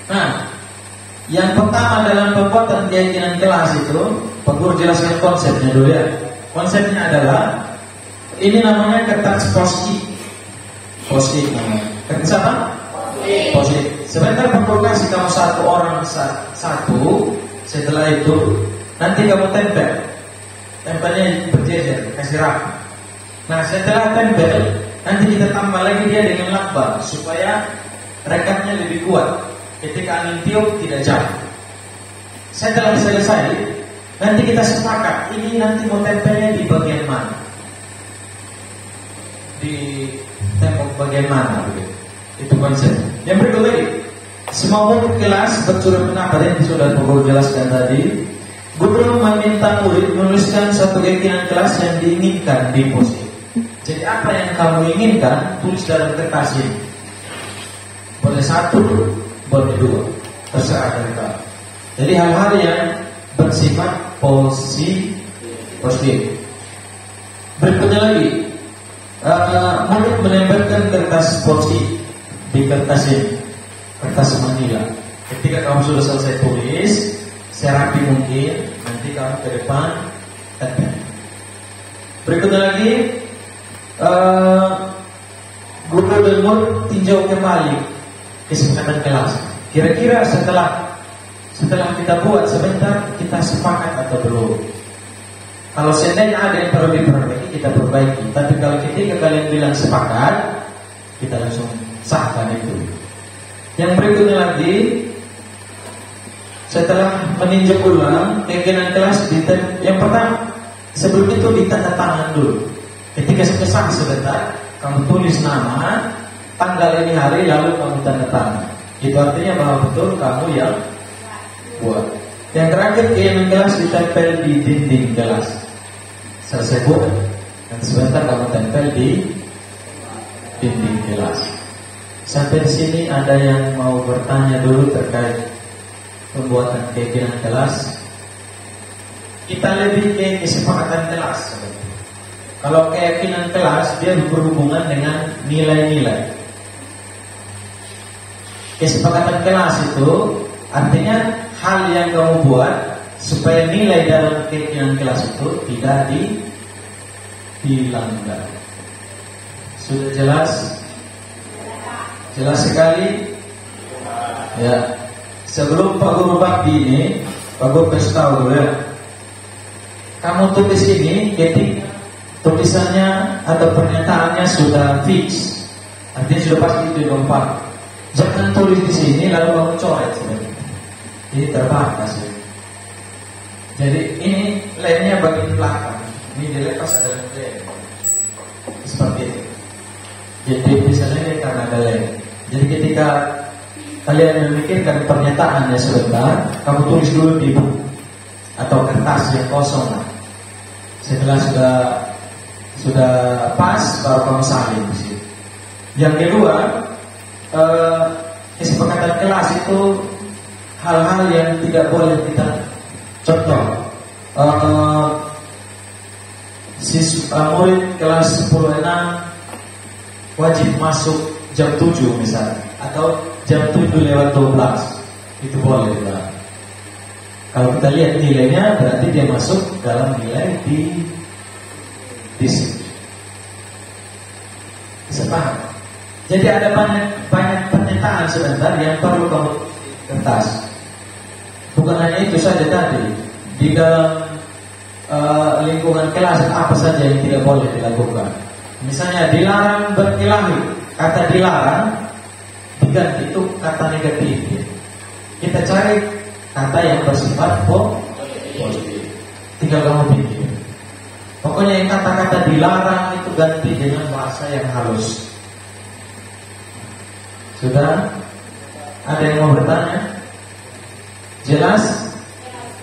Nah, yang pertama dalam pembuatan keyakinan kelas itu, Pak Guru jelaskan konsepnya dulu ya. Konsepnya adalah, ini namanya kertas post-it. Post-it namanya. Kertas apa? Post-it. Sebentar Pak Guru kasih kamu satu orang satu. Setelah itu nanti kamu tempel. Tempelnya berjejer, kasih rapi. Nah setelah tempel, nanti kita tambah lagi dia dengan lakban supaya rekatnya lebih kuat. Ketika angin tiup tidak jatuh. Setelah selesai, nanti kita sepakat ini nanti mau tempelnya di bagian mana, di tembok bagian mana, begitu. Itu konsep. Yang berikut lagi, semua murid kelas bercurah pendapat yang sudah Guru jelaskan tadi. Guru meminta murid menuliskan satu keyakinan kelas yang diinginkan di pos. Jadi apa yang kamu inginkan tulis dalam kertas ini. Boleh 1, boleh 2, terserah dari kamu. Jadi hal-hal yang bersifat positif. Berikutnya lagi, murid menempelkan kertas positif di kertas ini, kertas manila. Ketika kamu sudah selesai tulis, serapi mungkin, nanti kamu ke depan tempel. Berikutnya lagi, guru dan murid tinjau kembali kesepakatan kelas. Kira-kira setelah kita buat sebentar, kita sepakat atau belum? Kalau seandainya ada yang perlu diperbaiki, kita perbaiki. Tapi kalau ketika kalian bilang sepakat, kita langsung sahkan itu. Yang berikutnya lagi, setelah meninjau ulang keyakinan kelas, yang pertama sebelum itu ditanda tangan dulu. Ketika sudah sah sebentar, kamu tulis nama, tanggal ini hari, lalu kamu tanda tangan. Itu artinya bahwa betul kamu yang buat. Yang terakhir, keyakinan kelas ditempel di dinding kelas. Selesai buat, dan sebentar kamu tempel di dinding kelas. Sampai di sini ada yang mau bertanya dulu terkait pembuatan keyakinan kelas? Kita lebih ke kesepakatan kelas. Kalau keyakinan kelas, dia berhubungan dengan nilai-nilai. Kesepakatan kelas itu artinya hal yang kamu buat supaya nilai dalam keyakinan kelas itu tidak dilanggar. Sudah jelas? Jelas sekali? Ya. Sebelum Pak Guru Bakti ini, Pak Guru kasih tahu dulu ya. Kamu tulis ini, ketik tulisannya atau pernyataannya sudah fix, artinya sudah pasti itu yang kamu pakai. Jangan tulis di sini lalu kamu coret sebenarnya. Ini terbatas ya. Jadi ini lainnya bagian belakang. Ini dilepas adalah lain. Seperti itu. Jadi misalnya karena ada lain. Jadi ketika kalian memikirkan pernyataannya sebentar, kamu tulis dulu di buku atau kertas yang kosong. Setelah sudah pas, baru kamu salin di situ. Yang kedua, kesepakatan kelas itu hal-hal yang tidak boleh kita contoh. Murid kelas 10-6 wajib masuk jam 7 misalnya, atau jam 7:12, itu boleh lah. Kalau kita lihat nilainya, berarti dia masuk dalam nilai di sini. Sepaham. Jadi ada banyak pernyataan sebentar yang perlu kamu kertas. Bukan hanya itu saja tadi. Di dalam lingkungan kelas apa saja yang tidak boleh dilakukan. Misalnya dilarang berkelahi. Kata dilarang diganti itu kata negatif. Kita cari kata yang bersifat positif. Tinggal kamu pikir. Pokoknya yang kata-kata dilarang itu ganti dengan bahasa yang halus. Sudah? Ada yang mau bertanya? Jelas?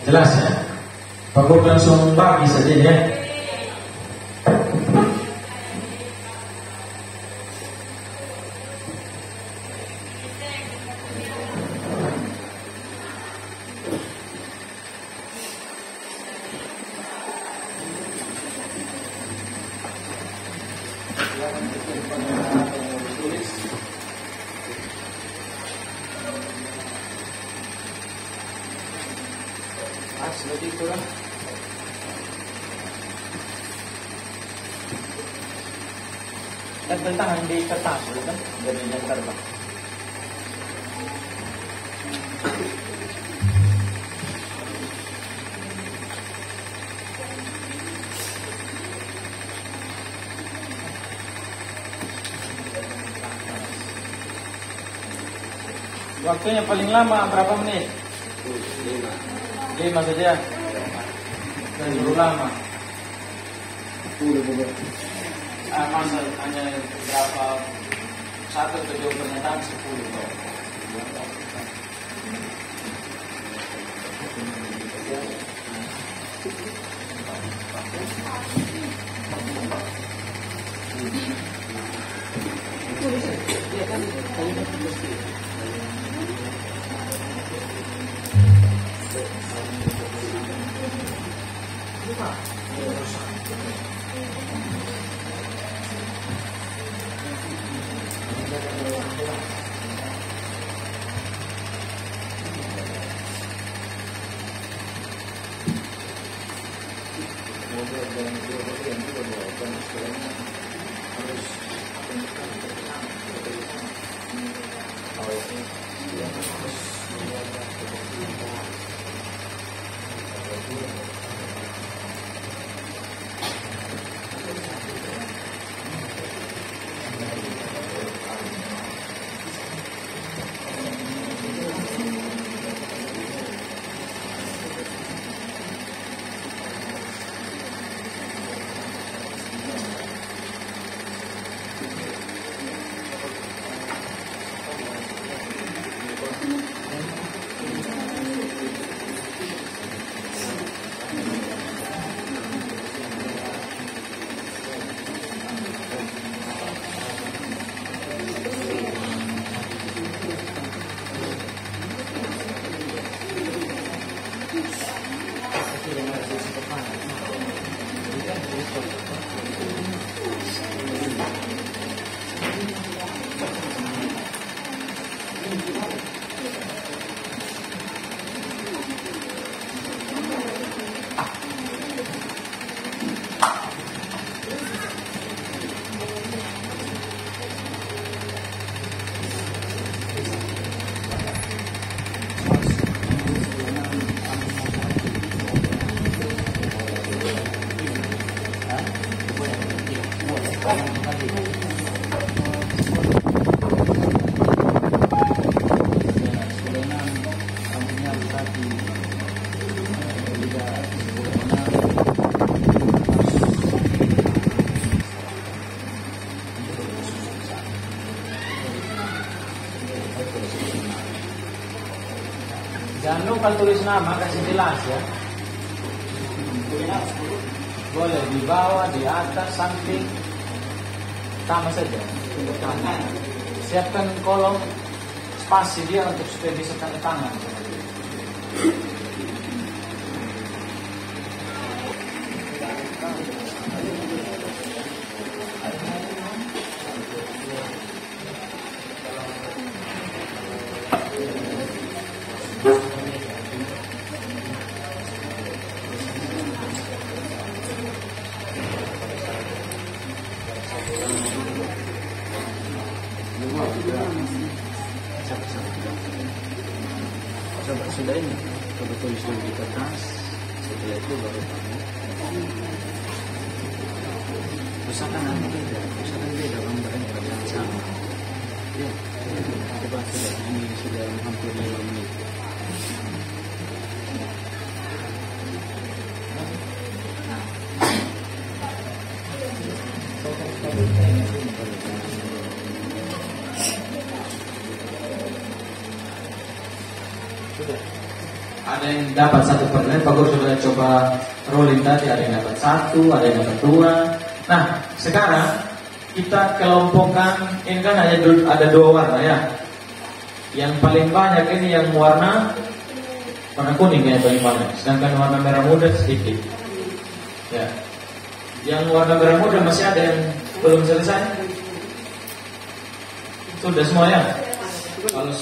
Jelas ya? Pak Guru langsung bagi saja ya. Lebih kurang. Tempel tangan di kertas, kan? Jadi yang terbang. Waktunya paling lama berapa menit? 5. 5 saja. Dari dulu lama. Masa hanya berapa satu atau dua pernyataan 10. Jangan lupa tulis nama, kasih jelas ya. Boleh di bawah, di atas, samping, sama saja. Siapkan kolom spasi dia untuk supaya bisa tanda tangan. Sudah ini, coba tulis dulu di kertas. Setelah itu baru kamu usahakan beda gambarnya jangan sama. Ya, coba sudah ini sudah hampir 5 menit. Ada yang dapat 1 persen, Pak Guru sudah coba rolling tadi, ada yang dapat 1, ada yang dapat 2. Nah, sekarang kita kelompokkan, ini kan ada 2 warna ya. Yang paling banyak ini yang warna kuning yang paling banyak, sedangkan warna merah muda sedikit. Ya. Yang warna merah muda masih ada yang belum selesai? Sudah semua ya? Kalau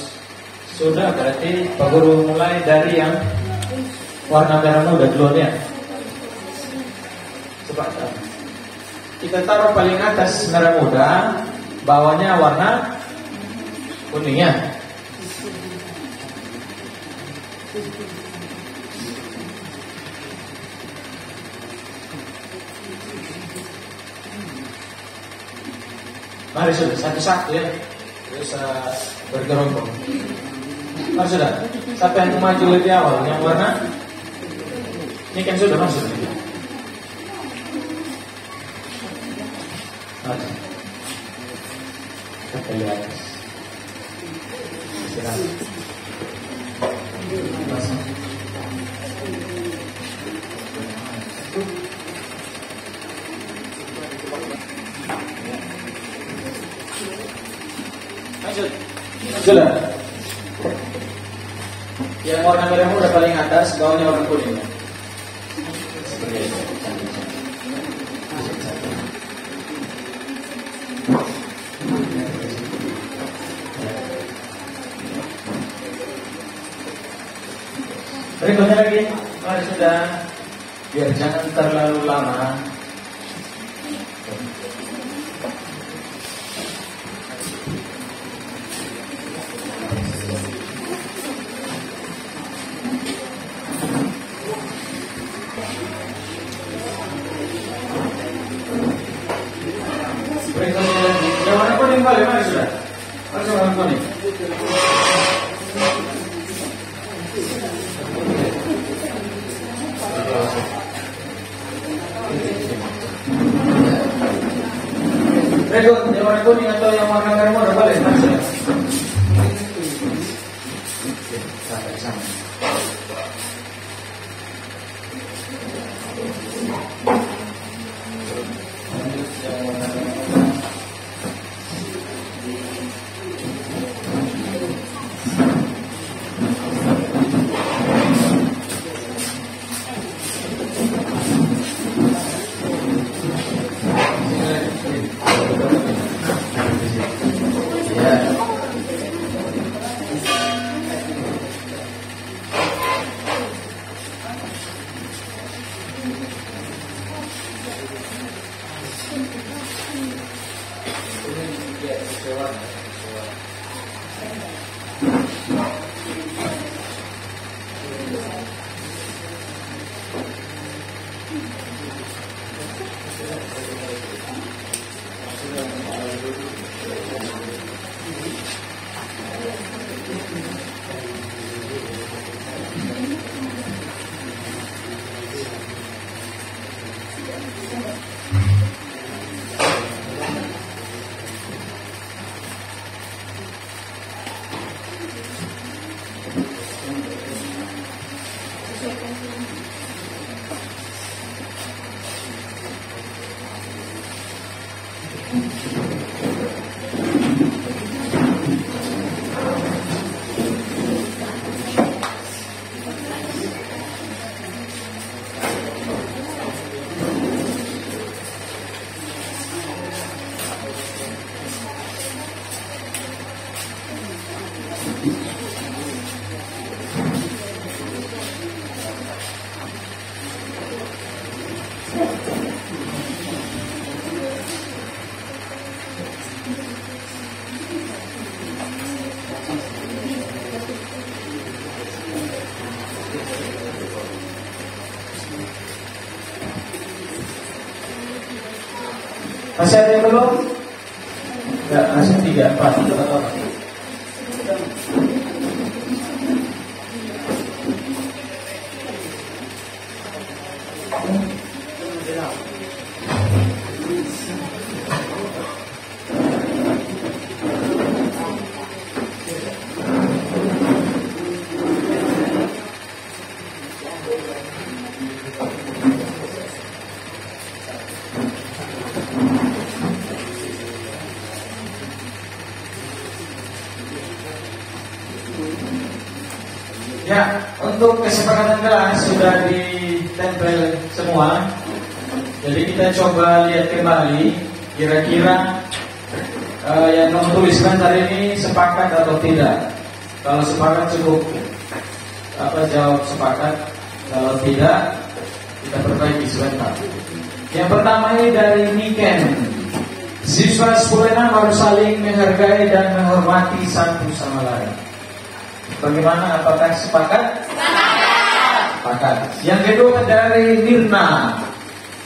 sudah berarti Pak Guru mulai dari yang warna merah muda duluan ya. Coba kita taruh paling atas merah muda, bawahnya warna kuning ya. Mari sudah satu-satu ya, bisa bergerombol. Mari sudah, siapa yang maju lebih awal? Yang warna Ini kan sudah masuk. Kita lihat. Sudah. Yang warna merah udah paling atas, bawahnya warna kuning. Seperti itu. Berikutnya lagi, mari sudah, biar jangan terlalu lama. Berikutnya lagi, yang warna kuning balik, mari sudah. Mari sudah warna kuning. Berikut, yang warna kuning atau yang warna merah muda balik, mari sudah. Sampai sana. Masih ada yang belum? Ya, masih 3, 4, 4. Ya, untuk kesepakatan kelas sudah ditempel semua. Jadi kita coba lihat kembali kira-kira yang kamu tuliskan hari ini sepakat atau tidak. Kalau sepakat cukup jawab sepakat. Kalau tidak, kita perbaiki sebentar. Yang pertama ini dari Niken. Siswa 10 harus saling menghargai dan menghormati satu sama lain. Bagaimana? Apakah sepakat? Sepakat. Yang kedua dari Mirna.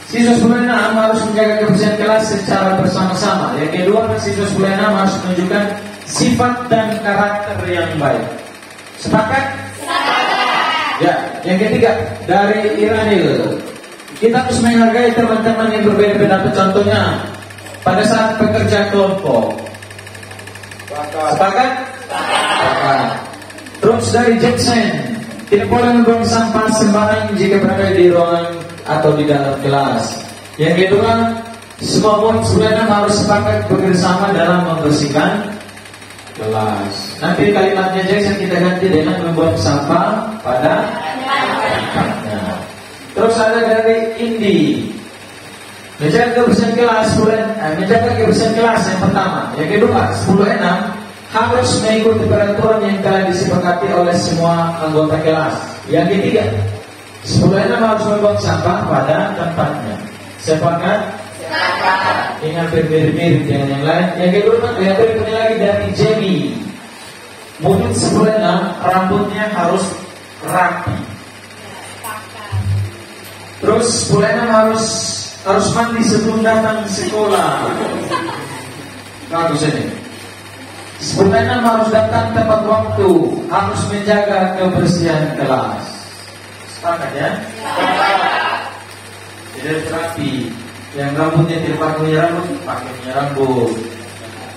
Siswa 10 harus menjaga kebersihan kelas secara bersama-sama. Yang kedua, siswa 10 harus menunjukkan sifat dan karakter yang baik. Sepakat? Sepakat. Ya. Yang ketiga, dari Iranil. Kita harus menghargai teman-teman yang berbeda pendapat. Contohnya, pada saat pekerja kelompok. Sepakat? Sepakat. Terus dari Jackson, tidak boleh membuang sampah sembarangan jika berada di ruangan atau di dalam kelas. Yang kedua, semua murid sebenarnya harus sepakat bekerjasama dalam membersihkan kelas. Nanti kalimatnya Jackson kita ganti dengan membuang sampah pada tempatnya. Terus ada dari Indi, menjaga kebersihan kelas, menjaga kebersihan kelas yang pertama. Yang kedua, 10-6 harus mengikuti peraturan yang telah disepakati oleh semua anggota kelas. Yang ketiga, 10-6 harus membuang sampah pada tempatnya. Sepakat? Ingat mirip-mirip dengan yang lain. Yang kedua, yang berikutnya lagi dari Jenny. Murid 10-6 rambutnya harus rapi. Terus 10-6 harus mandi sebelum datang sekolah. Bagus ini. 10-6 harus datang tepat waktu, harus menjaga kebersihan kelas. Sepakat ya? Jadi rapi. Yang rambutnya tidak pakai rambut, pakai rambut.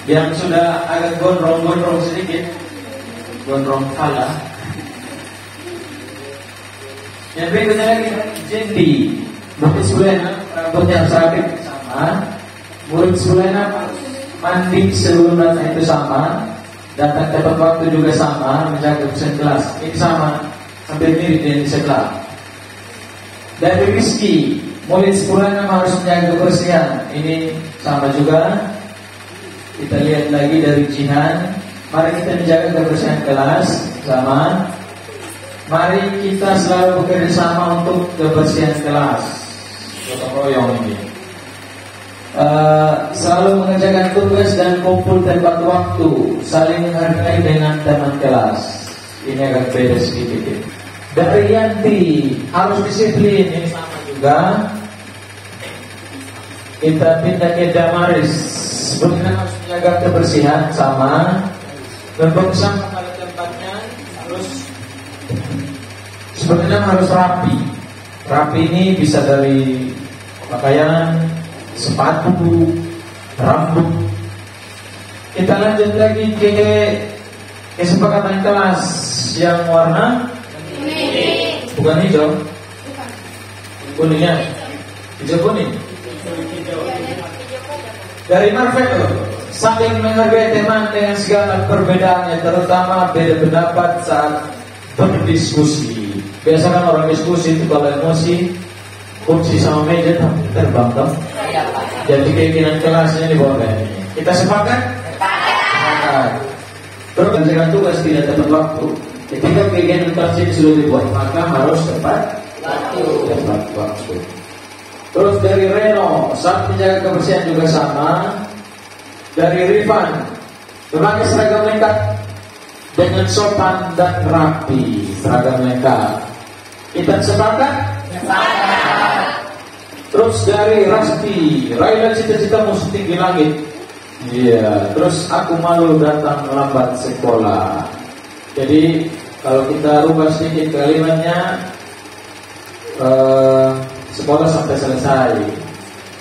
Yang sudah agak gondrong sedikit, gondrong kepala. Yang berikutnya lagi Jendi. Murid 10-6 rambutnya harus rapi sama. Murid 10-6 mandi sebelum datang itu sama. Datang tepat waktu juga sama. Menjaga kebersihan kelas ini sama. Hampir mirip dengan di sebelah. Dari Rizky, murid 10-6 harus menjaga kebersihan. Ini sama juga. Kita lihat lagi dari Jihan. Mari kita menjaga kebersihan kelas sama. Mari kita selalu bekerja sama untuk kebersihan kelas. Gotong royong ini. Selalu mengerjakan tugas dan kumpul tepat waktu. Saling menghargai dengan teman kelas. Ini agak beda sedikit. Dari Yanti, harus disiplin. Ini sama juga. Kita pindah ke Damaris. Sebenarnya harus menjaga kebersihan sama. Membuang sampah pada tempatnya. Terus sebenarnya harus rapi. Rapi ini bisa dari pakaian, sepatu, rambut. Kita lanjut lagi ke kesepakatan kelas yang warna bukan hijau, kuningnya hijau kuning. Dari Marvel, saling menghargai teman dengan segala perbedaannya, terutama beda pendapat saat berdiskusi. Biasa kan orang diskusi itu kalau emosi, kursi sama meja terbang dong. Jadi keinginan kelasnya dibawa kayak ini. Kita sepakat? Sepakat. Terus mengerjakan tugas tidak tepat waktu. Ketika keinginan kelasnya sudah dibuat, maka harus tepat waktu. Terus dari Reno, saat menjaga kebersihan juga sama. Dari Rifan, memakai seragam lengkap dengan sopan dan rapi. Seragam lengkap. Kita sepakat? Sepakat. Terus dari Rasti, raihlah cita-citamu setinggi langit. Iya. Terus aku malu datang lambat sekolah. Jadi kalau kita rubah sedikit kalimatnya, sekolah sampai selesai.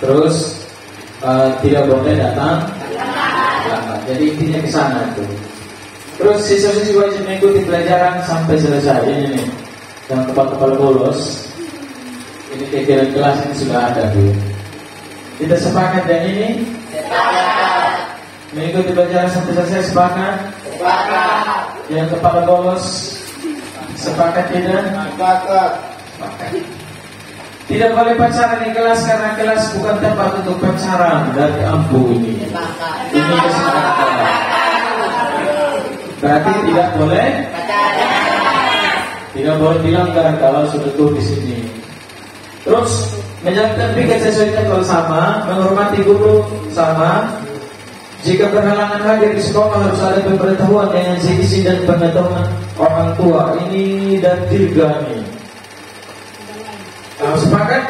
Terus tidak boleh datang lambat. Jadi intinya ke sana tuh. Terus siswa-siswa wajib mengikuti pelajaran sampai selesai. Ini nih, yang kepala-kepala bolos. Ini kegiatan kelas ini sudah ada tuh. Kita sepakat yang ini? Sepakat. Mengikuti pelajaran sampai selesai sepakat? Sepakat. Yang kepala bolos sepakat tidak? Sepakat. Sepakat. Tidak boleh pacaran di kelas karena kelas bukan tempat untuk pacaran. Dari ampu ini. Ini kesepakatan. Berarti tidak boleh dilanggar kalau sudah tuh di sini. Terus menjalankan piket sesuai jadwal sama, menghormati guru sama. Jika berhalangan hadir di sekolah harus ada pemberitahuan dengan izin dan pengetahuan orang tua. Ini dan tiga nih. Kamu sepakat?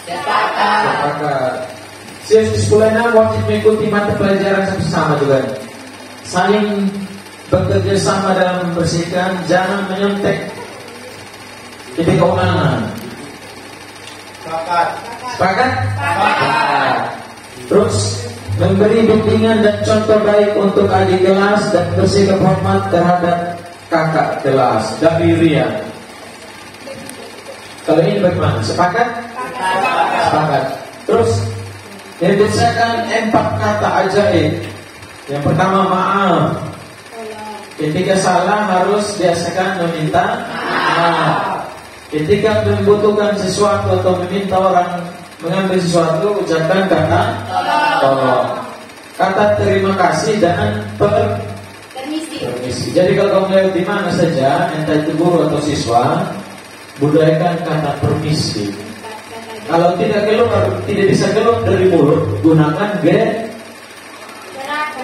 Sepakat. Siswa di sekolahnya wajib mengikuti mata pelajaran sama juga. Saling bekerja sama dalam membersihkan, jangan menyontek. Titik kewenangan. Sepakat. Sepakat? Terus memberi bimbingan dan contoh baik untuk adik kelas dan bersikap hormat terhadap kakak kelas. Dari Rian. Kalau ini bagaimana? Sepakat? Sepakat. Terus dibiasakan 4 kata ajaib. Yang pertama maaf. Ketika salah harus biasakan meminta maaf. Ketika membutuhkan sesuatu atau meminta orang mengambil sesuatu, ucapkan kata tolong. Kata terima kasih dan permisi. Jadi kalau kamu lihat di mana saja, entah itu guru atau siswa, budayakan kata permisi. Kalau tidak bisa keluar dari mulut, gunakan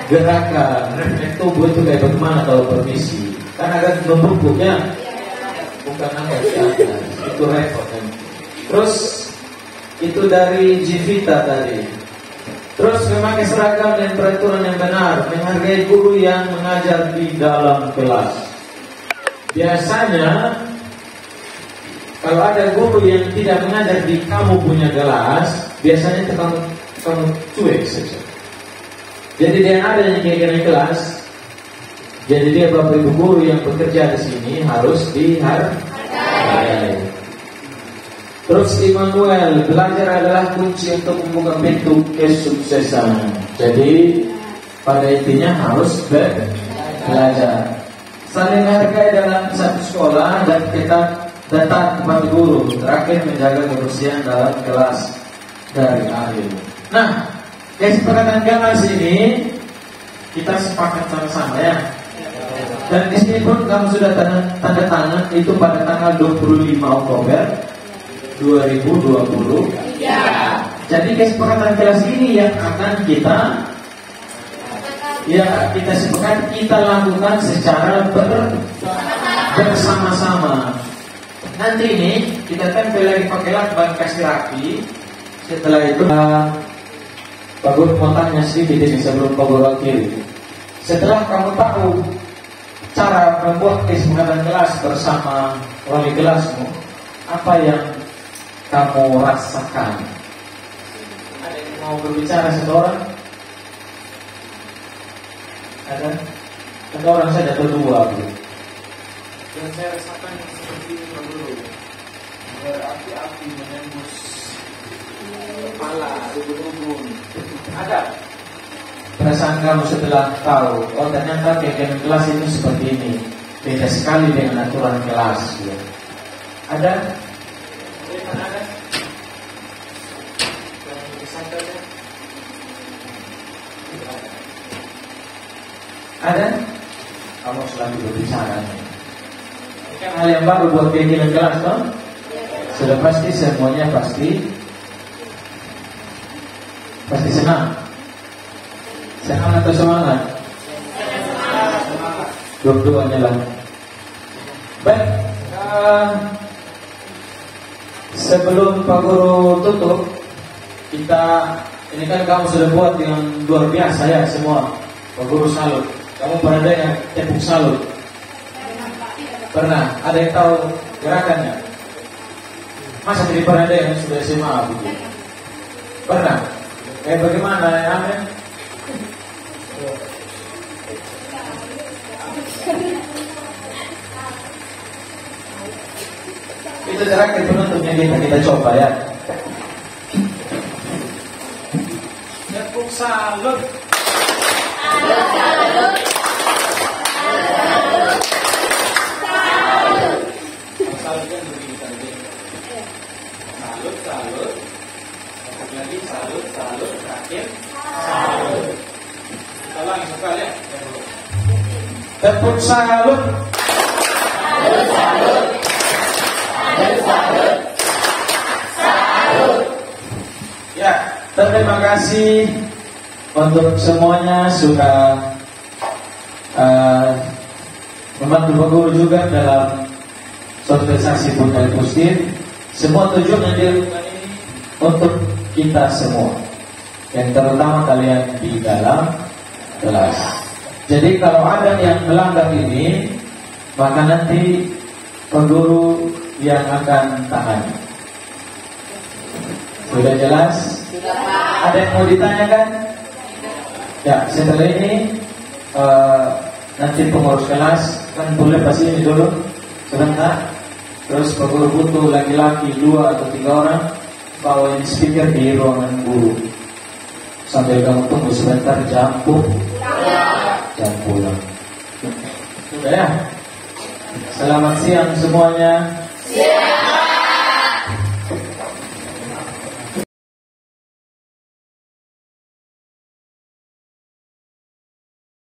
gerakan. Refleks tubuh itu kayak bagaimana kalau permisi? Karena akan membungkuknya, bukan angkat di atas. Itu repot kan. Terus itu dari Jivita tadi. Terus memakai seragam dan peraturan yang benar, menghargai guru yang mengajar di dalam kelas. Biasanya kalau ada guru yang tidak mengajar di kamu punya kelas, biasanya itu kamu cuek saja. Jadi dia ada yang kayak kelas. Jadi dia bapak ibu guru yang bekerja di sini harus dihargai. Terus Immanuel, belajar adalah kunci untuk membuka pintu kesuksesan. Jadi pada intinya harus belajar. Saling hargai dalam satu sekolah dan kita datang kepada guru. Terakhir menjaga kebersihan dalam kelas dari akhir. Nah, kesepakatan kelas ini kita sepakat sama-sama ya. Dan di sini pun kamu sudah tanda tangan itu pada tanggal 25 Oktober 2020. Jadi kesepakatan kelas ini yang akan kita sepakat kita lakukan secara bersama-sama. Nanti ini kita tempel lagi pakai lakban kasih rapi. Setelah itu Pak Guru mau tanya sedikit ini sebelum Pak Guru akhiri. Setelah kamu tahu cara membuat kesepakatan kelas bersama wali kelasmu, apa yang kamu rasakan? Ada yang mau berbicara satu orang? Ada? Satu orang saja atau dua? Dan saya rasakan seperti ini Pak Guru, berapi-api menembus kepala, ubun-ubun. Ada perasaan kamu setelah tahu, oh ternyata kegiatan kelas itu seperti ini, beda sekali dengan aturan kelas ya. Ada? Ada? Ada? Kamu selalu berbicara. Ini kan hal yang baru buat kegiatan kelas, toh? Sudah pasti semuanya pasti senang. Senang atau semangat? Dua-duanya lah. Baik, sebelum Pak Guru tutup, ini kan kamu sudah buat dengan luar biasa ya semua. Pak Guru salut. Kamu pernah dengar tepuk salut? Pernah? Ada yang tahu gerakannya? Masa tidak pernah dengar sudah SMA begitu? Pernah? Bagaimana ya Amin? Itu terakhir penutupnya kita coba ya. tepuk salut. Salut kan begini tadi. Salut. Lagi salut. Terakhir salut. Kita ulangi sekali ya. Tepuk salut. Ya, terima kasih untuk semuanya sudah membantu Pak Guru juga dalam sosialisasi budaya positif. Semua tujuan yang dilakukan ini untuk kita semua, yang terutama kalian di dalam kelas. Jadi kalau ada yang melanggar ini, maka nanti Pak Guru yang akan tangani. Sudah jelas? Ada yang mau ditanyakan? Ya, setelah ini nanti pengurus kelas kan boleh pasti ini dulu sebentar. Terus Pak Guru butuh laki-laki 2 atau 3 orang bawain speaker di ruangan guru. Sambil kamu tunggu sebentar jam pulang. Sudah ya? Selamat siang semuanya.